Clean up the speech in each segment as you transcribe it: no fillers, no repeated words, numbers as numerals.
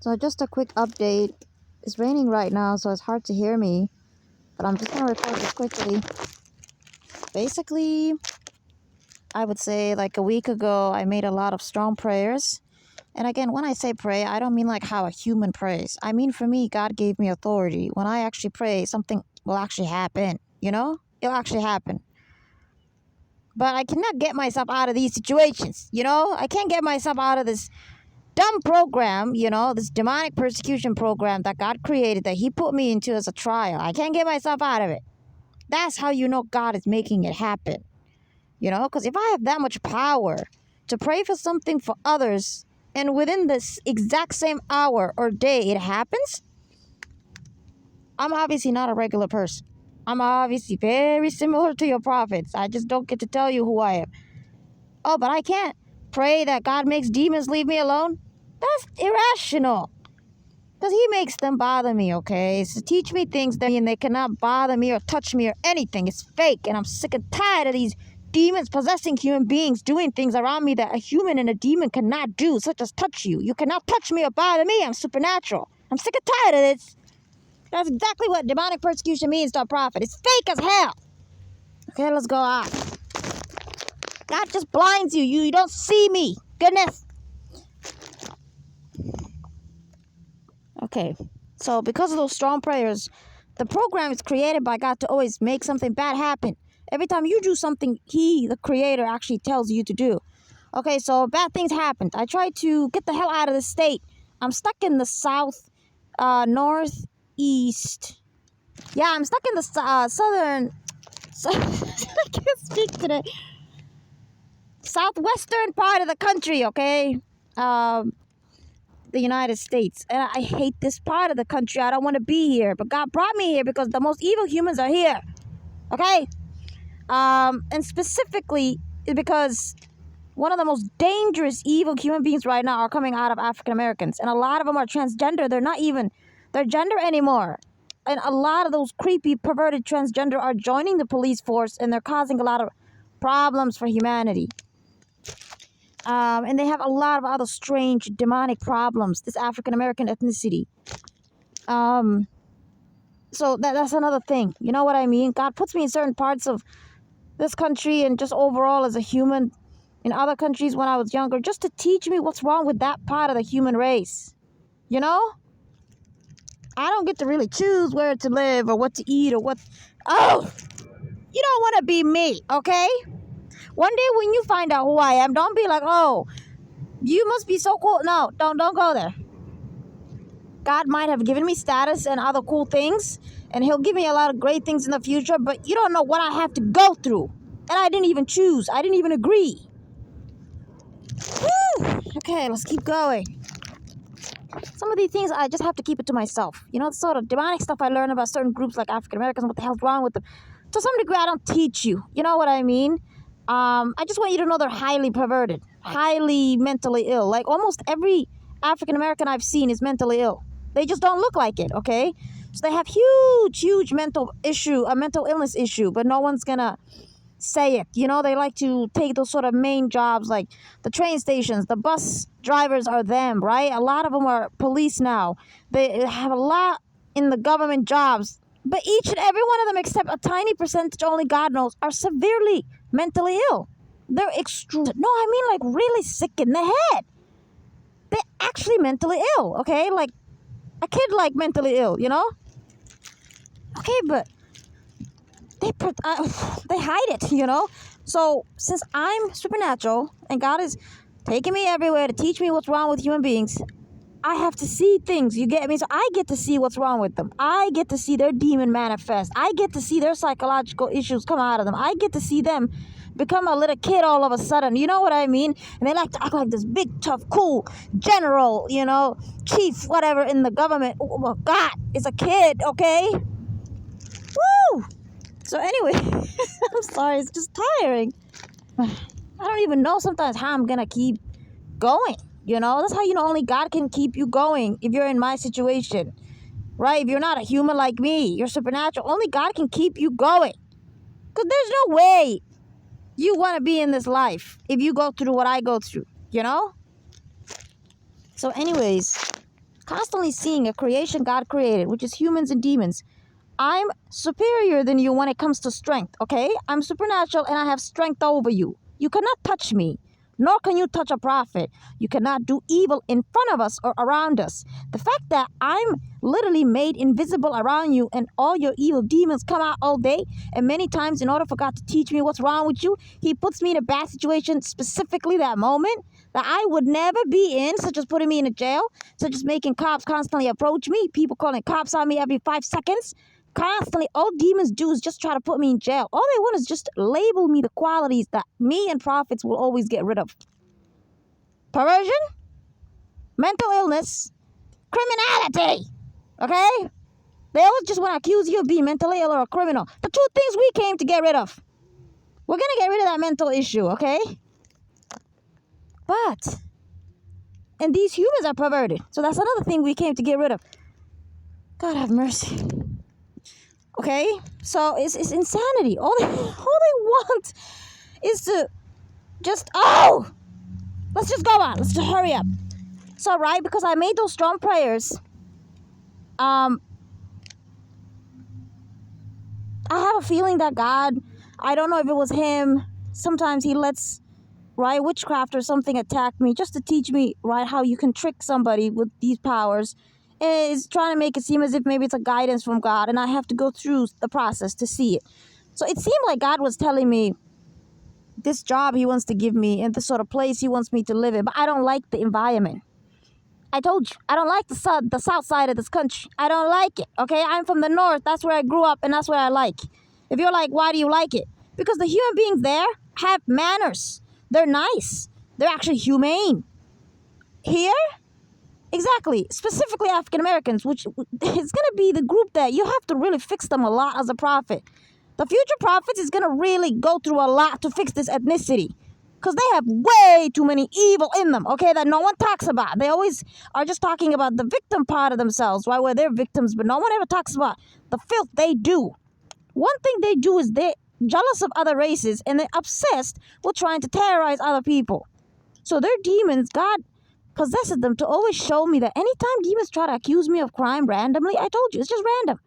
So just a quick update. It's raining right now, so it's hard to hear me. But I'm just going to record this quickly. Basically, I would say like a week ago, I made a lot of strong prayers. And again, when I say pray, I don't mean like how a human prays. I mean, for me, God gave me authority. When I actually pray, something will actually happen. You know? It'll actually happen. But I cannot get myself out of these situations. You know? I can't get myself out of this dumb program, you know, this demonic persecution program that God created, that he put me into as a trial. I can't get myself out of it. That's how you know God is making it happen. You know, because if I have that much power to pray for something for others, and within this exact same hour or day it happens, I'm obviously not a regular person. I'm obviously very similar to your prophets. I just don't get to tell you who I am. Oh, but I can't pray that God makes demons leave me alone? That's irrational. Because he makes them bother me, okay? So teach me things that and they cannot bother me or touch me or anything. It's fake. And I'm sick and tired of these demons possessing human beings doing things around me that a human and a demon cannot do, such as touch you. You cannot touch me or bother me. I'm supernatural. I'm sick and tired of this. That's exactly what demonic persecution means to a prophet. It's fake as hell. Okay, let's go on. God just blinds you. You don't see me. Goodness. Okay, so because of those strong prayers, the program is created by God to always make something bad happen. Every time you do something, he, the creator, actually tells you to do. Okay, so bad things happened. I tried to get the hell out of the state. I'm stuck in the northeast. Yeah, I'm stuck in the southern. I can't speak today. Southwestern part of the country, okay? The United States. And I hate this part of the country. I don't want to be here. But God brought me here because the most evil humans are here. Okay? And specifically because one of the most dangerous evil human beings right now are coming out of African Americans. And a lot of them are transgender. They're not even their gender anymore. And a lot of those creepy, perverted transgender are joining the police force, and they're causing a lot of problems for humanity. And they have a lot of other strange demonic problems, this African-American ethnicity. So that's another thing. You know what I mean? God puts me in certain parts of this country and just overall as a human in other countries when I was younger, just to teach me what's wrong with that part of the human race. You know? I don't get to really choose where to live or what to eat or what... Oh! You don't want to be me, okay? One day when you find out who I am, don't be like, oh, you must be so cool. No, don't go there. God might have given me status and other cool things, and he'll give me a lot of great things in the future, but you don't know what I have to go through. And I didn't even choose. I didn't even agree. Woo! Okay, let's keep going. Some of these things, I just have to keep it to myself. You know, the sort of demonic stuff I learn about certain groups like African Americans, what the hell's wrong with them. To some degree, I don't teach you. You know what I mean? I just want you to know they're highly perverted, highly mentally ill. Like almost every African American I've seen is mentally ill. They just don't look like it, okay? So they have huge mental illness issue, but no one's gonna say it. You know, they like to take those sort of main jobs like the train stations, the bus drivers are them, right? A lot of them are police now. They have a lot in the government jobs. But each and every one of them, except a tiny percentage, only God knows, are severely mentally ill. They're extreme. No, I mean like really sick in the head. They're actually mentally ill, okay? Like a kid like mentally ill, you know? Okay, but they hide it, you know? So since I'm supernatural and God is taking me everywhere to teach me what's wrong with human beings, I have to see things, you get me? So I get to see what's wrong with them. I get to see their demon manifest. I get to see their psychological issues come out of them. I get to see them become a little kid all of a sudden. You know what I mean? And they like to act like this big, tough, cool general, you know, chief, whatever in the government. Oh my God, it's a kid, okay? Woo! So anyway, I'm sorry, it's just tiring. I don't even know sometimes how I'm going to keep going. You know, that's how you know only God can keep you going if you're in my situation, right? If you're not a human like me, you're supernatural. Only God can keep you going. Because there's no way you want to be in this life if you go through what I go through, you know? So anyways, Constantly seeing a creation God created, which is humans and demons. I'm superior than you when it comes to strength, okay? I'm supernatural and I have strength over you. You cannot touch me, nor can you touch a prophet. You cannot do evil in front of us or around us. The fact that I'm literally made invisible around you and all your evil demons come out all day, and many times in order for God to teach me what's wrong with you, he puts me in a bad situation, specifically that moment that I would never be in, such as putting me in a jail, such as making cops constantly approach me, people calling cops on me every 5 seconds. Constantly, all demons do is just try to put me in jail. All they want is just label me the qualities that me and prophets will always get rid of. Perversion, mental illness, criminality. Okay? They always just want to accuse you of being mentally ill or a criminal. The two things we came to get rid of. We're going to get rid of that mental issue, okay? But, and these humans are perverted. So that's another thing we came to get rid of. God have mercy. Okay, so it's insanity. All they want is to just, let's just go on. Let's just hurry up. So, right, because I made those strong prayers, I have a feeling that God, I don't know if it was him, sometimes he lets, right, witchcraft or something attack me just to teach me, right, how you can trick somebody with these powers. Is trying to make it seem as if maybe it's a guidance from God and I have to go through the process to see it. So it seemed like God was telling me this job he wants to give me and the sort of place he wants me to live in, but I don't like the environment. I told you, I don't like the south side of this country. I don't like it, okay? I'm from the north. That's where I grew up and that's what I like. If you're like, why do you like it? Because the human beings there have manners. They're nice. They're actually humane. Here, exactly. Specifically African Americans, which is going to be the group that you have to really fix them a lot as a prophet. The future prophets is going to really go through a lot to fix this ethnicity. Because they have way too many evil in them, okay, that no one talks about. They always are just talking about the victim part of themselves, right, where they're victims, but no one ever talks about the filth they do. One thing they do is they're jealous of other races and they're obsessed with trying to terrorize other people. So their demons, God possesses them to always show me that anytime demons try to accuse me of crime randomly, I told you, it's just random.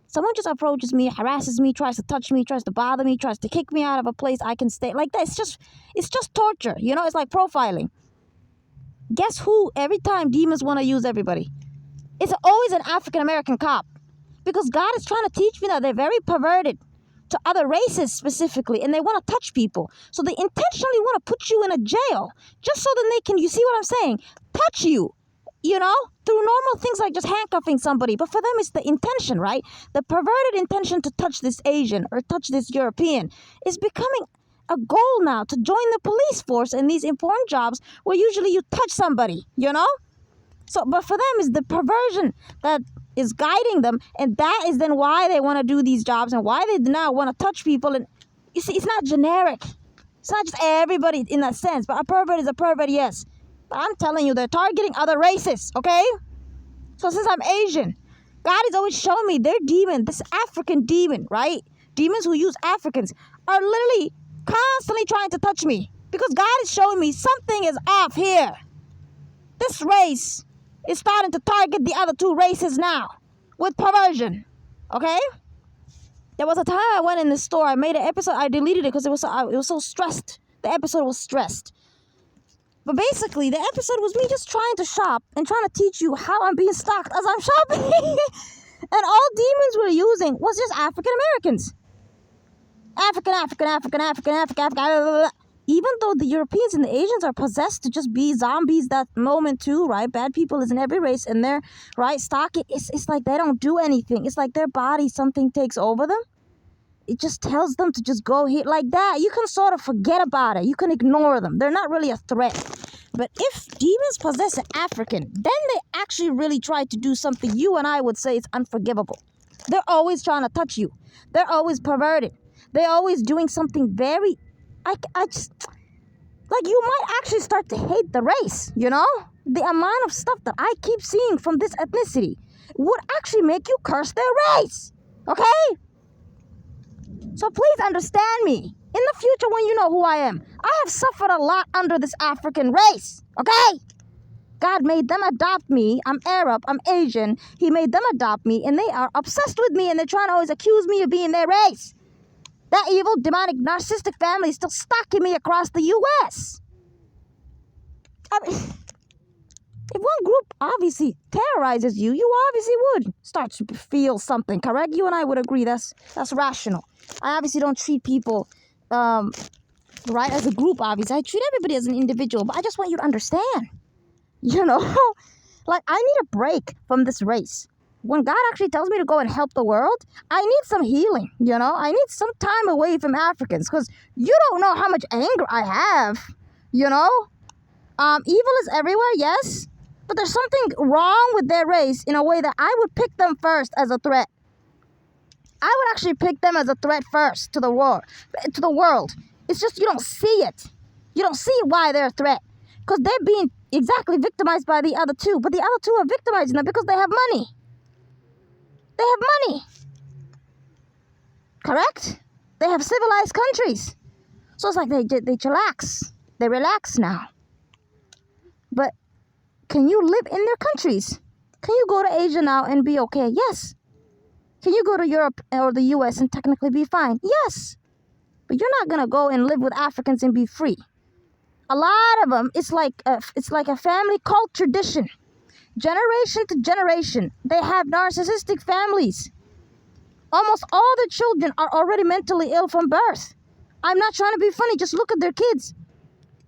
Someone just approaches me, harasses me, tries to touch me, tries to bother me, tries to kick me out of a place I can stay. Like that, it's just torture. You know, it's like profiling. Guess who? Every time demons want to use everybody. It's always an African American cop. Because God is trying to teach me that they're very perverted to other races specifically, and they want to touch people. So they intentionally want to put you in a jail just so that they can, you see what I'm saying, touch you, you know, through normal things like just handcuffing somebody. But for them, it's the intention, right? The perverted intention to touch this Asian or touch this European is becoming a goal now to join the police force in these important jobs where usually you touch somebody, you know? So, but for them, it's the perversion that is guiding them, and that is then why they want to do these jobs and why they do not want to touch people. And you see, it's not generic. It's not just everybody in that sense, but a pervert is a pervert, yes. But I'm telling you, they're targeting other races, okay? So since I'm Asian, God is always showing me their demon, this African demon, right? Demons who use Africans are literally constantly trying to touch me because God is showing me something is off here. This race is starting to target the other two races now with perversion, okay? There was a time I went in the store. I made an episode. I deleted it because it was so stressed. The episode was stressed. But basically, the episode was me just trying to shop and trying to teach you how I'm being stalked as I'm shopping. And all demons were using was just African Americans. African. Even though the Europeans and the Asians are possessed to just be zombies that moment too, right? Bad people is in every race and they're, right, stalking. It's like they don't do anything. It's like their body, something takes over them. It just tells them to just go here like that. You can sort of forget about it. You can ignore them. They're not really a threat. But if demons possess an African, then they actually really try to do something you and I would say is unforgivable. They're always trying to touch you. They're always perverted. They're always doing something very... I just, like, you might actually start to hate the race, you know? The amount of stuff that I keep seeing from this ethnicity would actually make you curse their race, okay? So please understand me. In the future, when you know who I am, I have suffered a lot under this African race, okay? God made them adopt me. I'm Arab, I'm Asian. He made them adopt me, and they are obsessed with me, and they're trying to always accuse me of being their race. That evil, demonic, narcissistic family is still stalking me across the U.S. I mean, if one group obviously terrorizes you, you obviously would start to feel something, correct? You and I would agree that's rational. I obviously don't treat people right as a group, obviously. I treat everybody as an individual, but I just want you to understand, like I need a break from this race. When God actually tells me to go and help the world, I need some healing, I need some time away from Africans, because you don't know how much anger I have, evil is everywhere, yes, but there's something wrong with their race in a way that I would pick them first as a threat. I would actually pick them as a threat first to the world. It's just you don't see it. You don't see why they're a threat, because they're being exactly victimized by the other two, but the other two are victimizing them because they have money. They have money. Correct? They have civilized countries. So it's like they chillax. They relax now. But can you live in their countries? Can you go to Asia now and be okay? Yes. Can you go to Europe or the US and technically be fine? Yes. But you're not going to go and live with Africans and be free. A lot of them, it's like a family cult tradition. Generation to generation, they have narcissistic families. Almost all the children are already mentally ill from birth. I'm not trying to be funny. Just look at their kids.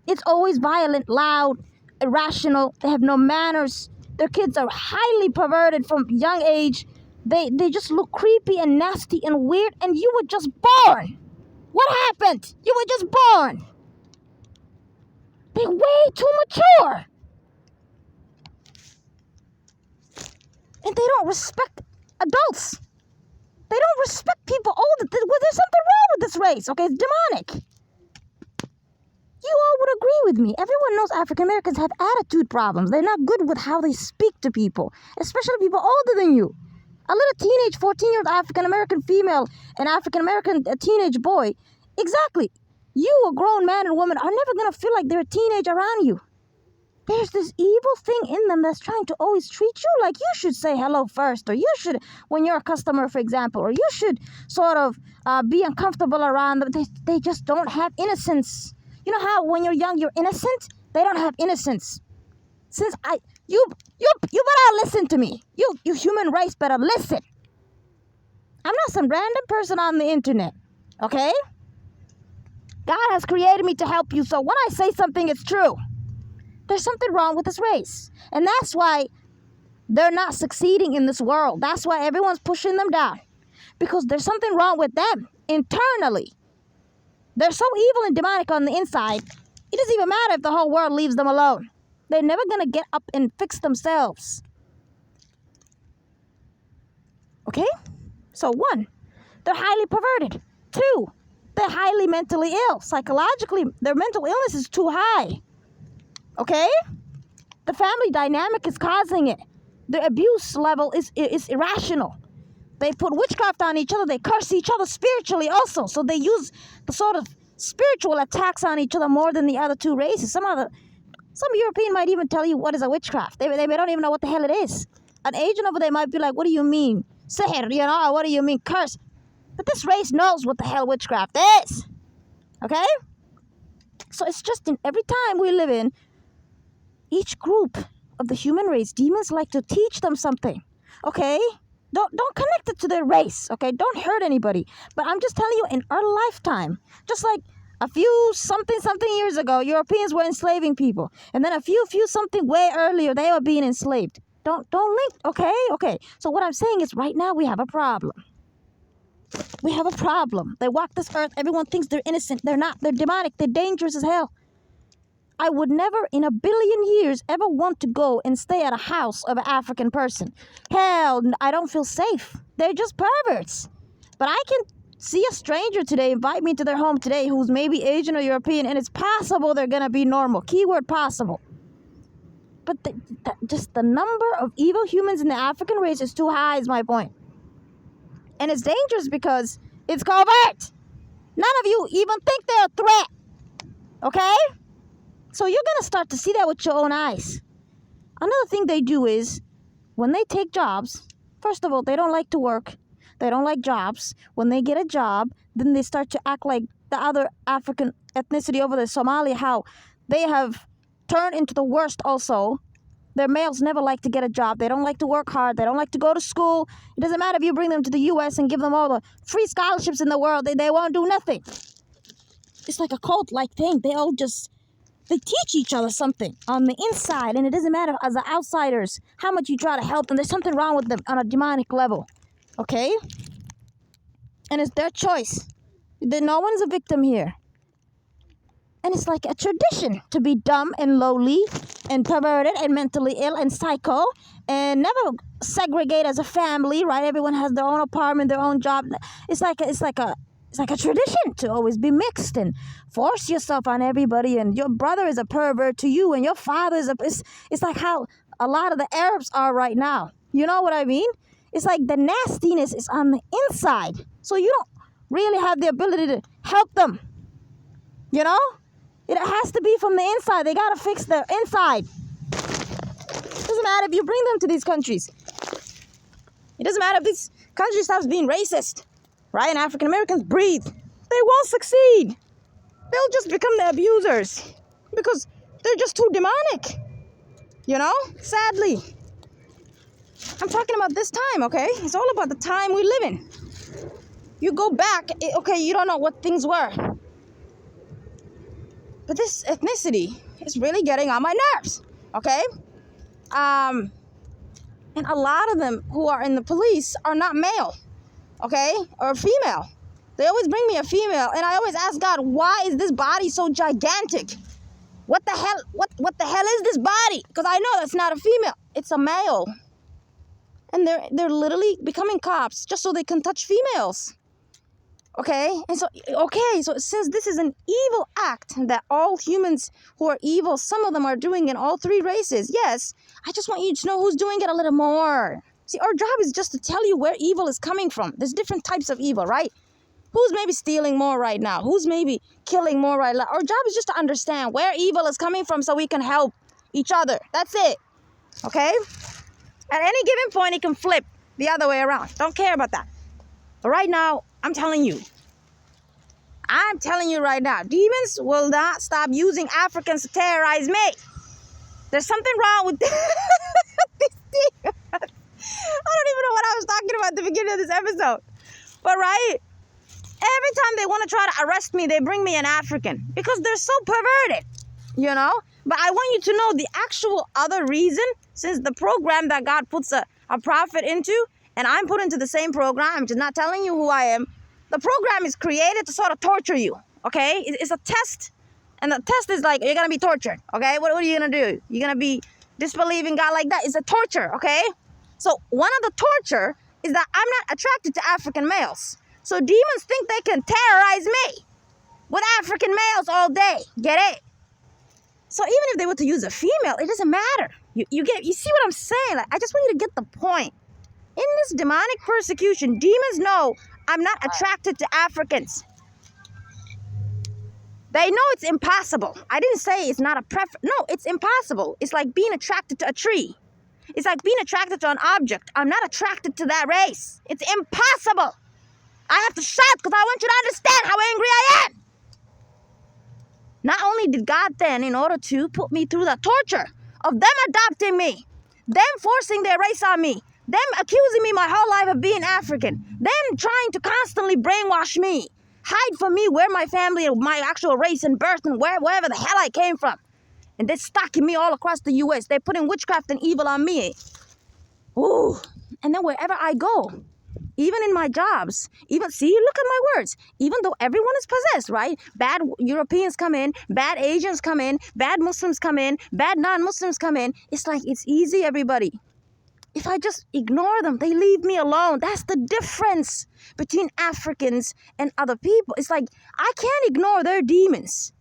It's always violent, loud, irrational. They have no manners. Their kids are highly perverted from young age. They just look creepy and nasty and weird, and you were just born. What happened? You were just born. They're way too mature. And they don't respect adults. They don't respect people older. Well, there's something wrong with this race, okay? It's demonic. You all would agree with me. Everyone knows African Americans have attitude problems. They're not good with how they speak to people, especially people older than you. A little teenage 14-year-old African American female and African American teenage boy, exactly. You, a grown man and woman, are never going to feel like they're a teenager around you. There's this evil thing in them that's trying to always treat you like you should say hello first, or you should, when you're a customer, for example, or you should sort of be uncomfortable around them. They just don't have innocence. You know how when you're young, you're innocent? They don't have innocence. You better listen to me. You human race better listen. I'm not some random person on the internet, okay? God has created me to help you, so when I say something, it's true. There's something wrong with this race. And that's why they're not succeeding in this world. That's why everyone's pushing them down. Because there's something wrong with them internally. They're so evil and demonic on the inside, it doesn't even matter if the whole world leaves them alone. They're never going to get up and fix themselves. Okay? So 1, they're highly perverted. 2, they're highly mentally ill. Psychologically, their mental illness is too high. Okay? The family dynamic is causing it. The abuse level is irrational. They put witchcraft on each other. They curse each other spiritually also. So they use the sort of spiritual attacks on each other more than the other two races. Some European might even tell you what is a witchcraft. They don't even know what the hell it is. An Asian over there might be like, what do you mean? Sihr, or what do you mean? Curse. But this race knows what the hell witchcraft is. Okay? So it's just in every time we live in, each group of the human race, demons like to teach them something. Okay? Don't connect it to their race. Okay? Don't hurt anybody. But I'm just telling you, in our lifetime, just like a few something years ago, Europeans were enslaving people. And then a few something way earlier, they were being enslaved. Don't link. Okay? So what I'm saying is right now we have a problem. We have a problem. They walk this earth. Everyone thinks they're innocent. They're not. They're demonic. They're dangerous as hell. I would never in a billion years ever want to go and stay at a house of an African person. Hell, I don't feel safe. They're just perverts. But I can see a stranger today, invite me to their home today who's maybe Asian or European, and it's possible they're going to be normal. Keyword possible. But just the number of evil humans in the African race is too high is my point. And it's dangerous because it's covert. None of you even think they're a threat. Okay? So you're going to start to see that with your own eyes. Another thing they do is when they take jobs, first of all, they don't like to work. They don't like jobs. When they get a job, then they start to act like the other African ethnicity over there, Somali, how they have turned into the worst also. Their males never like to get a job. They don't like to work hard. They don't like to go to school. It doesn't matter if you bring them to the U.S. and give them all the free scholarships in the world. They won't do nothing. It's like a cult-like thing. They teach each other something on the inside. And it doesn't matter as the outsiders how much you try to help them. There's something wrong with them on a demonic level. Okay? And it's their choice. No one's a victim here. And it's like a tradition to be dumb and lowly and perverted and mentally ill and psycho and never segregate as a family, right? Everyone has their own apartment, their own job. It's like a tradition to always be mixed and force yourself on everybody. And your brother is a pervert to you, and your father is it's like how a lot of the Arabs are right now. You know what I mean? It's like the nastiness is on the inside, so you don't really have the ability to help them. You know? It has to be from the inside. They got to fix their inside. It doesn't matter if you bring them to these countries. It doesn't matter if this country stops being racist, right? And African Americans breathe. They won't succeed. They'll just become the abusers because they're just too demonic. You know? Sadly. I'm talking about this time, okay? It's all about the time we live in. You go back, okay, you don't know what things were. But this ethnicity is really getting on my nerves, okay? And a lot of them who are in the police are not male, okay? Or female. They always bring me a female, and I always ask God, why is this body so gigantic? What the hell is this body? Because I know it's not a female, it's a male. And they're literally becoming cops just so they can touch females. Okay, and so since this is an evil act that all humans who are evil, some of them are doing in all three races, yes, I just want you to know who's doing it a little more. See, our job is just to tell you where evil is coming from. There's different types of evil, right? Who's maybe stealing more right now? Who's maybe killing more right now? Our job is just to understand where evil is coming from so we can help each other. That's it, okay? At any given point, it can flip the other way around. Don't care about that. But right now, I'm telling you right now, demons will not stop using Africans to terrorize me. There's something wrong with these demons. I don't even know what I was talking about at the beginning of this episode. But right, every time they want to try to arrest me, they bring me an African because they're so perverted, you know? But I want you to know the actual other reason, since the program that God puts a prophet into, and I'm put into the same program, I'm just not telling you who I am. The program is created to sort of torture you, okay? It's a test, and the test is like, you're going to be tortured, okay? What are you going to do? You're going to be disbelieving God like that? It's a torture, okay? So one of the torture is that I'm not attracted to African males. So demons think they can terrorize me with African males all day. Get it? So even if they were to use a female, it doesn't matter. You see what I'm saying? Like, I just want you to get the point. In this demonic persecution, demons know I'm not attracted to Africans. They know it's impossible. I didn't say it's not a preference. No, it's impossible. It's like being attracted to a tree. It's like being attracted to an object. I'm not attracted to that race. It's impossible. I have to shout because I want you to understand how angry I am. Not only did God then, in order to put me through the torture of them adopting me, them forcing their race on me, them accusing me my whole life of being African, them trying to constantly brainwash me, hide from me where my family, my actual race and birth and wherever the hell I came from. And they're stalking me all across the U.S. They're putting witchcraft and evil on me. Ooh. And then wherever I go, even in my jobs, look at my words, even though everyone is possessed, right? Bad Europeans come in, bad Asians come in, bad Muslims come in, bad non-Muslims come in. It's like, it's easy, everybody. If I just ignore them, they leave me alone. That's the difference between Africans and other people. It's like, I can't ignore their demons.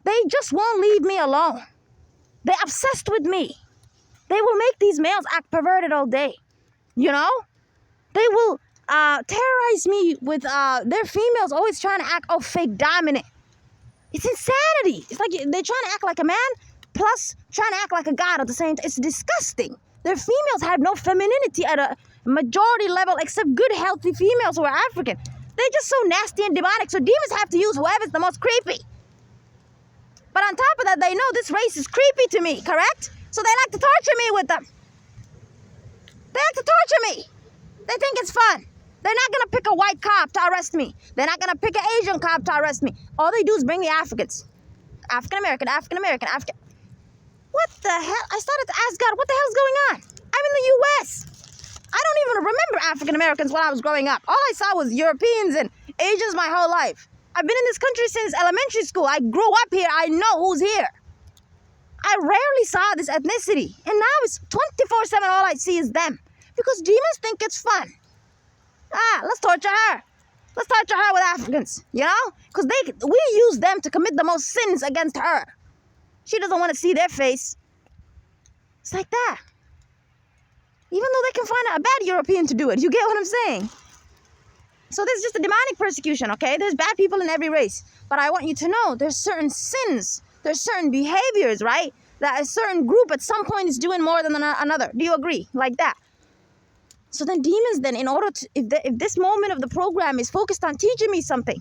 They just won't leave me alone. They're obsessed with me. They will make these males act perverted all day. You know? They will terrorize me with their females always trying to act fake dominant. It's insanity. It's like they're trying to act like a man, plus trying to act like a god at the same time. It's disgusting. Their females have no femininity at a majority level except good, healthy females who are African. They're just so nasty and demonic, so demons have to use whoever's the most creepy. But on top of that, they know this race is creepy to me, correct? So they like to torture me with them. They like to torture me. They think it's fun. They're not going to pick a white cop to arrest me. They're not going to pick an Asian cop to arrest me. All they do is bring the Africans. African-American, African-American, African. What the hell? I started to ask God, what the hell's going on? I'm in the U.S. I don't even remember African-Americans when I was growing up. All I saw was Europeans and Asians my whole life. I've been in this country since elementary school. I grew up here. I know who's here. I rarely saw this ethnicity. And now it's 24/7. All I see is them. Because demons think it's fun. Let's torture her. Let's torture her with Africans, you know? Because we use them to commit the most sins against her. She doesn't want to see their face. It's like that. Even though they can find a bad European to do it. You get what I'm saying? So there's just a demonic persecution, okay? There's bad people in every race. But I want you to know there's certain sins. There's certain behaviors, right? That a certain group at some point is doing more than another. Do you agree? Like that. So then demons then, in order to, if this moment of the program is focused on teaching me something,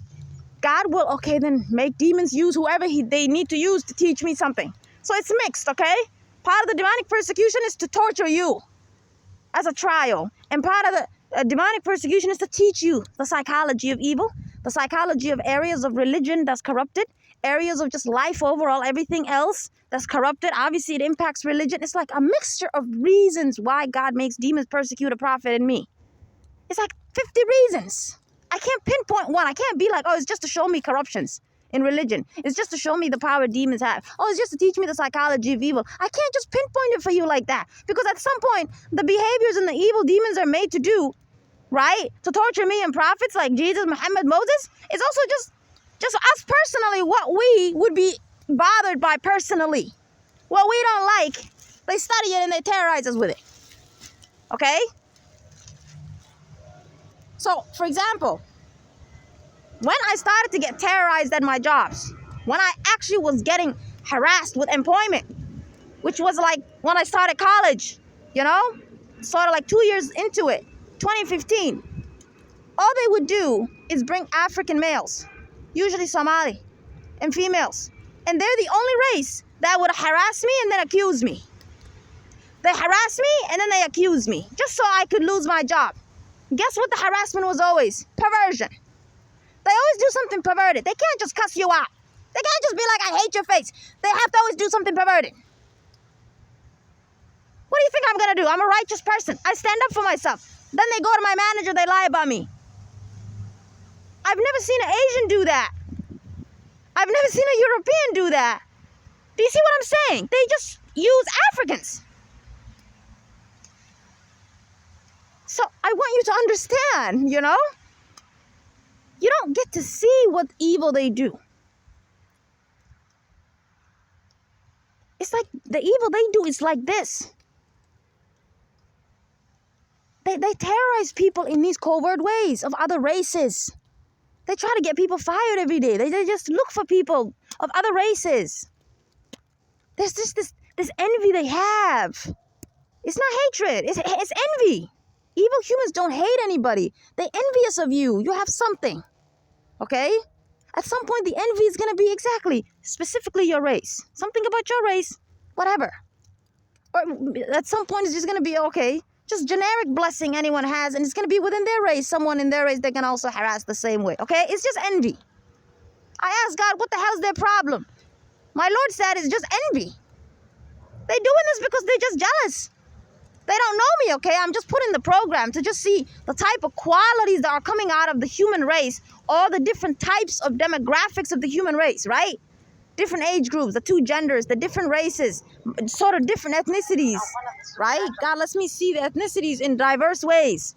God will, okay, then make demons use whoever they need to use to teach me something. So it's mixed, okay? Part of the demonic persecution is to torture you as a trial. And part of the demonic persecution is to teach you the psychology of evil, the psychology of areas of religion that's corrupted, areas of just life overall, everything else that's corrupted. Obviously, it impacts religion. It's like a mixture of reasons why God makes demons persecute a prophet and me. It's like 50 reasons. I can't pinpoint one. I can't be like, oh, it's just to show me corruptions in religion. It's just to show me the power demons have. Oh, it's just to teach me the psychology of evil. I can't just pinpoint it for you like that. Because at some point, the behaviors and the evil demons are made to do, right? To torture me and prophets like Jesus, Muhammad, Moses. It's also just us personally, what we would be bothered by personally. What we don't like, they study it and they terrorize us with it. Okay? So, for example, when I started to get terrorized at my jobs, when I actually was getting harassed with employment, which was like when I started college, you know, sort of like 2 years into it, 2015, all they would do is bring African males, usually Somali, and females. And they're the only race that would harass me and then accuse me. They harass me and then they accuse me, just so I could lose my job. Guess what the harassment was always? Perversion. They always do something perverted. They can't just cuss you out. They can't just be like, I hate your face. They have to always do something perverted. What do you think I'm going to do? I'm a righteous person. I stand up for myself. Then they go to my manager, they lie about me. I've never seen an Asian do that. I've never seen a European do that. Do you see what I'm saying? They just use Africans. So I want you to understand, you know? You don't get to see what evil they do. It's like the evil they do is like this. They terrorize people in these covert ways of other races. They try to get people fired every day. They just look for people of other races. There's just this envy they have. It's not hatred. It's envy. Evil humans don't hate anybody. They're envious of you. You have something. Okay? At some point, the envy is going to be specifically your race. Something about your race, whatever. Or at some point, it's just going to be, okay, just generic blessing anyone has, and it's going to be within their race. Someone in their race, they can also harass the same way. Okay? It's just envy. I asked God, what the hell is their problem? My Lord said it's just envy. They're doing this because they're just jealous. They don't know me, okay? I'm just putting the program to just see the type of qualities that are coming out of the human race, all the different types of demographics of the human race, right? Different age groups, the two genders, the different races, sort of different ethnicities, right? God lets me see the ethnicities in diverse ways.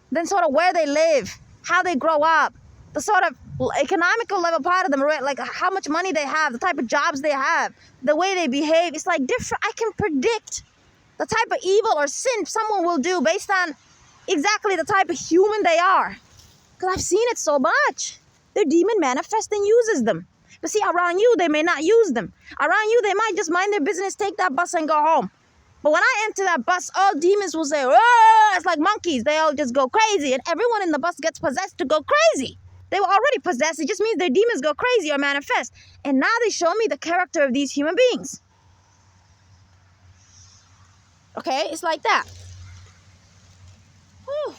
Then sort of where they live, how they grow up, the sort of economical level part of them, right? Like how much money they have, the type of jobs they have, the way they behave. It's like different. I can predict the type of evil or sin someone will do based on exactly the type of human they are. Because I've seen it so much. Their demon manifests and uses them. But see, around you, they may not use them. Around you, they might just mind their business, take that bus and go home. But when I enter that bus, all demons will say, oh, it's like monkeys. They all just go crazy. And everyone in the bus gets possessed to go crazy. They were already possessed. It just means their demons go crazy or manifest. And now they show me the character of these human beings. Okay, it's like that. Whew.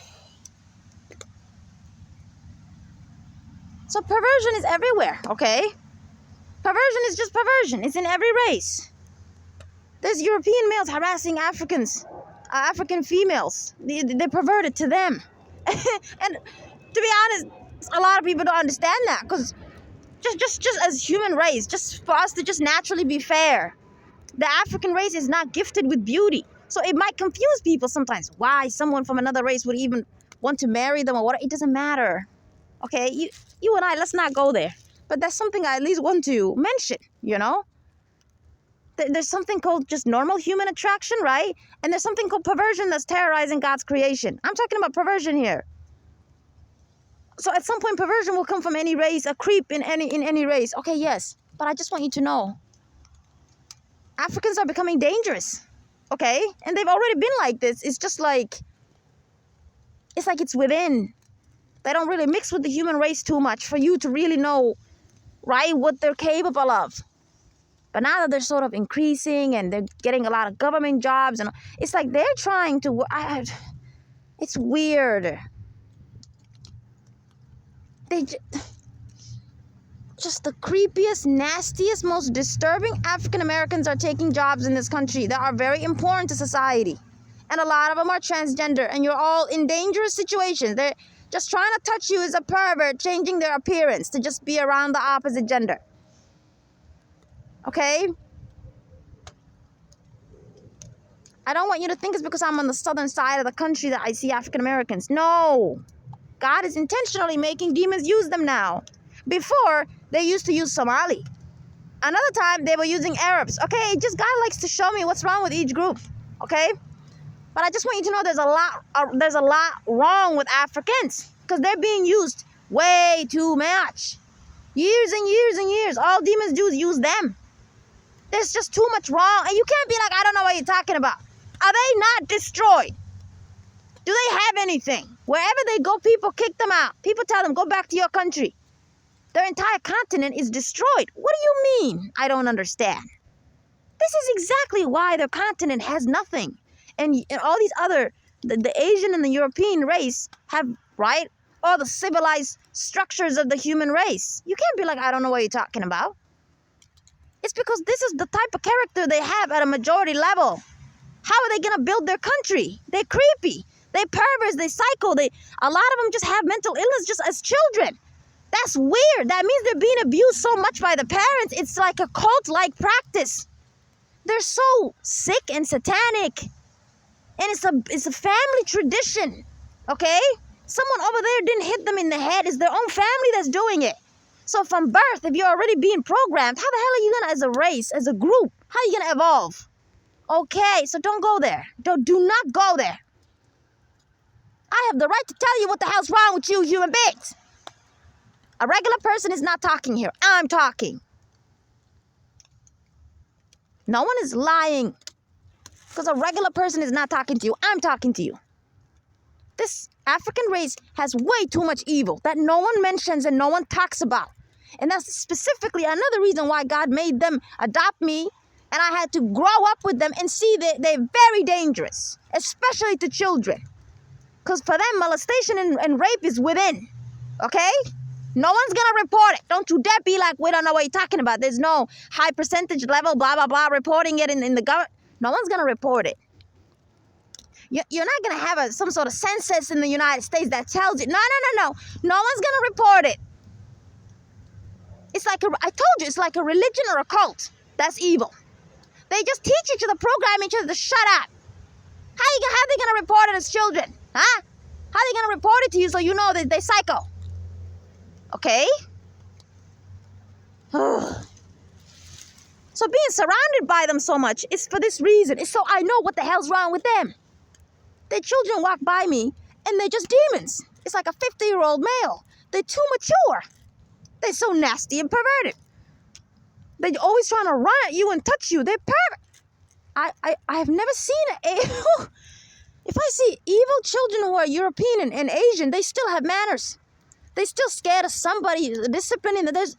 So perversion is everywhere, okay? Perversion is just perversion. It's in every race. There's European males harassing Africans, African females. They're perverted to them. And to be honest, a lot of people don't understand that, because just as human race, just for us to just naturally be fair, the African race is not gifted with beauty. So it might confuse people sometimes why someone from another race would even want to marry them or what. It doesn't matter. Okay, you and I, let's not go there. But that's something I at least want to mention, you know? There's something called just normal human attraction, right? And there's something called perversion that's terrorizing God's creation. I'm talking about perversion here. So at some point, perversion will come from any race, a creep in any race. Okay, yes. But I just want you to know, Africans are becoming dangerous. Okay? And they've already been like this. It's just like, it's within. They don't really mix with the human race too much for you to really know, right, what they're capable of. But now that they're sort of increasing and they're getting a lot of government jobs, and it's like they're trying to, it's weird. Just the creepiest, nastiest, most disturbing African Americans are taking jobs in this country that are very important to society. And a lot of them are transgender, and you're all in dangerous situations. They're just trying to touch you as a pervert, changing their appearance to just be around the opposite gender. Okay? I don't want you to think it's because I'm on the southern side of the country that I see African Americans. No. God is intentionally making demons use them now. Before, they used to use Somali. Another time, they were using Arabs. Okay, just God likes to show me what's wrong with each group. Okay? But I just want you to know there's a lot wrong with Africans, because they're being used way too much. Years and years and years. All demons do is use them. There's just too much wrong. And you can't be like, I don't know what you're talking about. Are they not destroyed? Do they have anything? Wherever they go, people kick them out. People tell them, go back to your country. Their entire continent is destroyed. What do you mean? I don't understand. This is exactly why their continent has nothing. And all these other, the Asian and the European race have, right, all the civilized structures of the human race. You can't be like, I don't know what you're talking about. It's because this is the type of character they have at a majority level. How are they going to build their country? They're creepy. They're perverts. They psycho. A lot of them just have mental illness just as children. That's weird. That means they're being abused so much by the parents. It's like a cult-like practice. They're so sick and satanic. And it's a family tradition. Okay? Someone over there didn't hit them in the head. It's their own family that's doing it. So from birth, if you're already being programmed, how the hell are you going to, as a race, as a group, how are you going to evolve? Okay, so don't go there. Do not go there. I have the right to tell you what the hell's wrong with you human beings. A regular person is not talking here. I'm talking. No one is lying. Because a regular person is not talking to you. I'm talking to you. This African race has way too much evil that no one mentions and no one talks about. And that's specifically another reason why God made them adopt me. And I had to grow up with them and see that they're very dangerous, especially to children. Because for them, molestation and rape is within. Okay? No one's going to report it. Don't you dare be like, we don't know what you're talking about. There's no high percentage level, blah, blah, blah, reporting it in the government. No one's going to report it. You're not going to have some sort of census in the United States that tells you. No. No one's going to report it. It's like, I told you, it's like a religion or a cult. That's evil. They just teach each other, program each other to shut up. How are they going to report it as children? Huh? How are they going to report it to you so you know that they're psycho? Okay? So being surrounded by them so much is for this reason. It's so I know what the hell's wrong with them. Their children walk by me and they're just demons. It's like a 50-year-old male. They're too mature. They're so nasty and perverted. They're always trying to run at you and touch you. They're perfect. I have never seen if I see evil children who are European and Asian, they still have manners. They still scared of somebody disciplining them. There's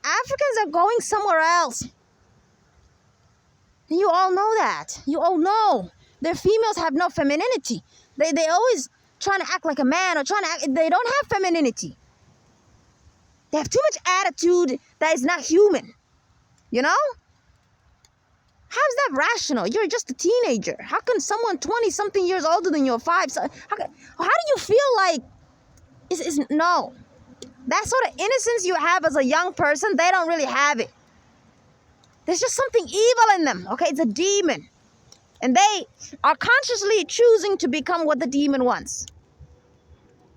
Africans are going somewhere else. You all know that. You all know. Their females have no femininity. They always trying to act like a man or trying to act, they don't have femininity. They have too much attitude that is not human. You know? How's that rational? You're just a teenager. How can someone 20-something years older than you, 5? How do you feel like... No. That sort of innocence you have as a young person, they don't really have it. There's just something evil in them, okay? It's a demon. And they are consciously choosing to become what the demon wants.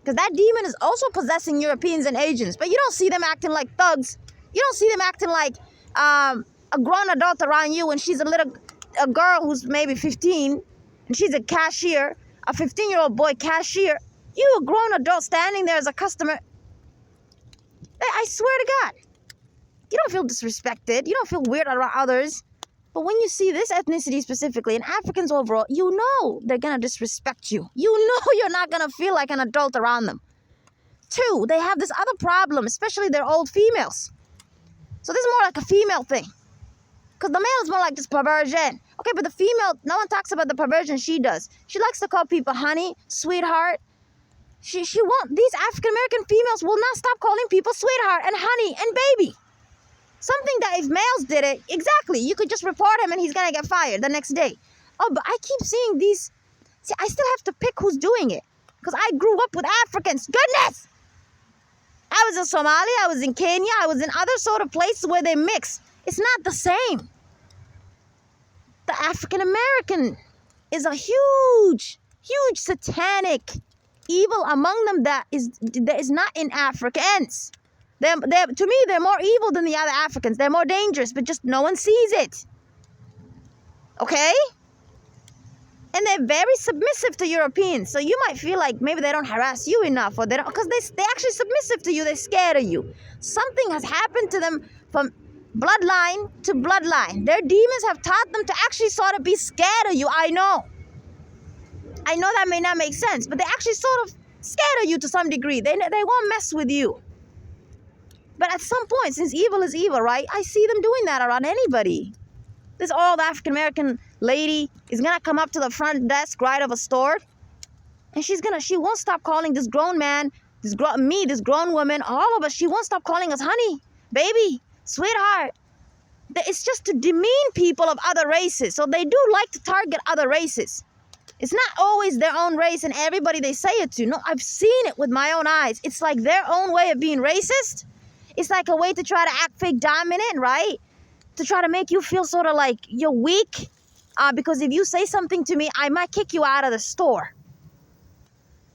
Because that demon is also possessing Europeans and Asians. But you don't see them acting like thugs. You don't see them acting like a grown adult around you when she's a girl who's maybe 15 and she's a cashier, a 15-year-old boy cashier. You a grown adult standing there as a customer. I swear to God. You don't feel disrespected. You don't feel weird around others. But when you see this ethnicity specifically, and Africans overall, you know they're going to disrespect you. You know you're not going to feel like an adult around them. 2, they have this other problem, especially their old females. So this is more like a female thing. Because the male is more like this perversion. Okay, but the female, no one talks about the perversion she does. She likes to call people honey, sweetheart. She won't, these African-American females will not stop calling people sweetheart and honey and baby. Something that if males did it, exactly, you could just report him and he's going to get fired the next day. Oh, but I keep seeing these. See, I still have to pick who's doing it. Because I grew up with Africans. Goodness! I was in Somali, I was in Kenya, I was in other sort of places where they mix. It's not the same. The African-American is a huge satanic evil among them that is not in Africans. To me, they're more evil than the other Africans. They're more dangerous, but just no one sees it. Okay? And they're very submissive to Europeans. So you might feel like maybe they don't harass you enough, or they don't, because they're actually submissive to you. They're scared of you. Something has happened to them from bloodline to bloodline. Their demons have taught them to actually sort of be scared of you. I know that may not make sense, but they're actually sort of scared of you to some degree. They won't mess with you. But at some point, since evil is evil, right? I see them doing that around anybody. This old African-American lady is going to come up to the front desk, right, of a store. And she won't stop calling this grown man, this grown woman, all of us. She won't stop calling us honey, baby, sweetheart. It's just to demean people of other races. So they do like to target other races. It's not always their own race and everybody they say it to. No, I've seen it with my own eyes. It's like their own way of being racist. It's like a way to try to act fake dominant, right? To try to make you feel sort of like you're weak. Because if you say something to me, I might kick you out of the store.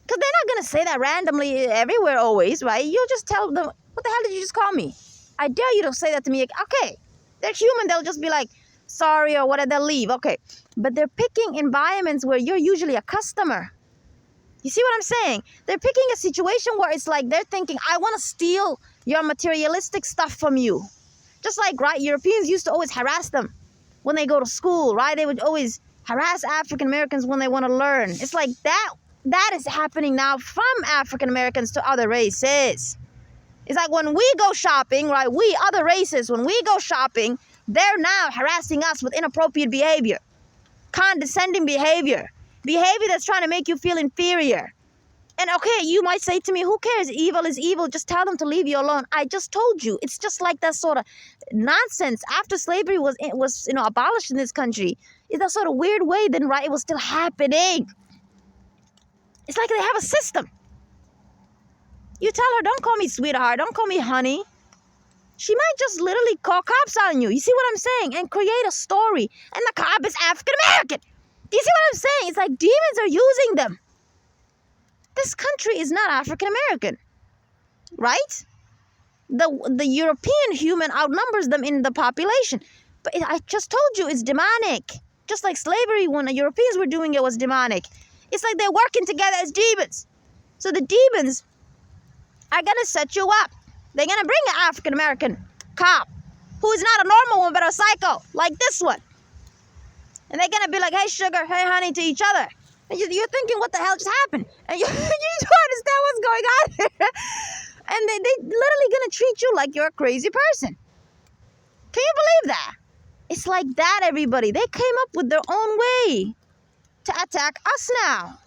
Because they're not going to say that randomly everywhere always, right? You'll just tell them, what the hell did you just call me? I dare you to say that to me. Okay, they're human. They'll just be like, sorry or whatever, they'll leave. Okay, but they're picking environments where you're usually a customer. You see what I'm saying? They're picking a situation where it's like they're thinking, I want to steal your materialistic stuff from you. Just like, right, Europeans used to always harass them when they go to school, right? They would always harass African Americans when they want to learn. It's like that is happening now from African Americans to other races. It's like when we go shopping, right, we, other races, when we go shopping, they're now harassing us with inappropriate behavior, condescending behavior that's trying to make you feel inferior. And okay, you might say to me, who cares? Evil is evil. Just tell them to leave you alone. I just told you. It's just like that sort of nonsense. After slavery was abolished in this country, it's that sort of weird way then, right, it was still happening. It's like they have a system. You tell her, don't call me sweetheart, don't call me honey. She might just literally call cops on you. You see what I'm saying? And create a story. And the cop is African American. You see what I'm saying? It's like demons are using them. This country is not African American, right? The European human outnumbers them in the population. But I just told you it's demonic. Just like slavery, when the Europeans were doing it, was demonic. It's like they're working together as demons. So the demons are going to set you up. They're going to bring an African American cop who is not a normal one, but a psycho, like this one. And they're going to be like, hey, sugar, hey, honey, to each other. And you're thinking, what the hell just happened? And you don't understand what's going on here. And they literally going to treat you like you're a crazy person. Can you believe that? It's like that, everybody. They came up with their own way to attack us now.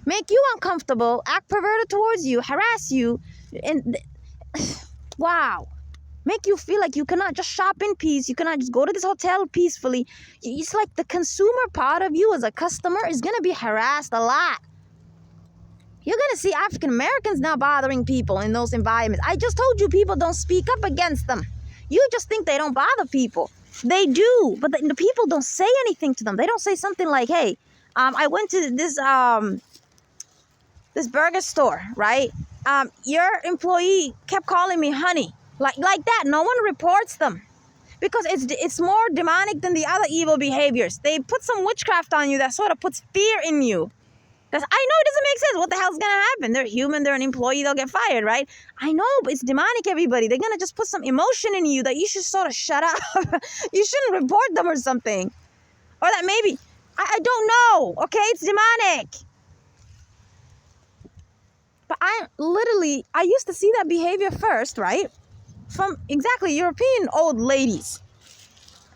Make you uncomfortable, act perverted towards you, harass you, and wow. Make you feel like you cannot just shop in peace. You cannot just go to this hotel peacefully. It's like the consumer part of you as a customer is going to be harassed a lot. You're going to see African Americans now bothering people in those environments. I just told you people don't speak up against them. You just think they don't bother people. They do, but the people don't say anything to them. They don't say something like, hey, I went to this burger store, right? Your employee kept calling me honey. Like that. No one reports them because it's more demonic than the other evil behaviors. They put some witchcraft on you that sort of puts fear in you. Because I know it doesn't make sense. What the hell's going to happen? They're human. They're an employee. They'll get fired, right? I know, but it's demonic, everybody. They're going to just put some emotion in you that you should sort of shut up. You shouldn't report them or something. Or that maybe, I don't know, okay? It's demonic. But I used to see that behavior first, right? From exactly European old ladies.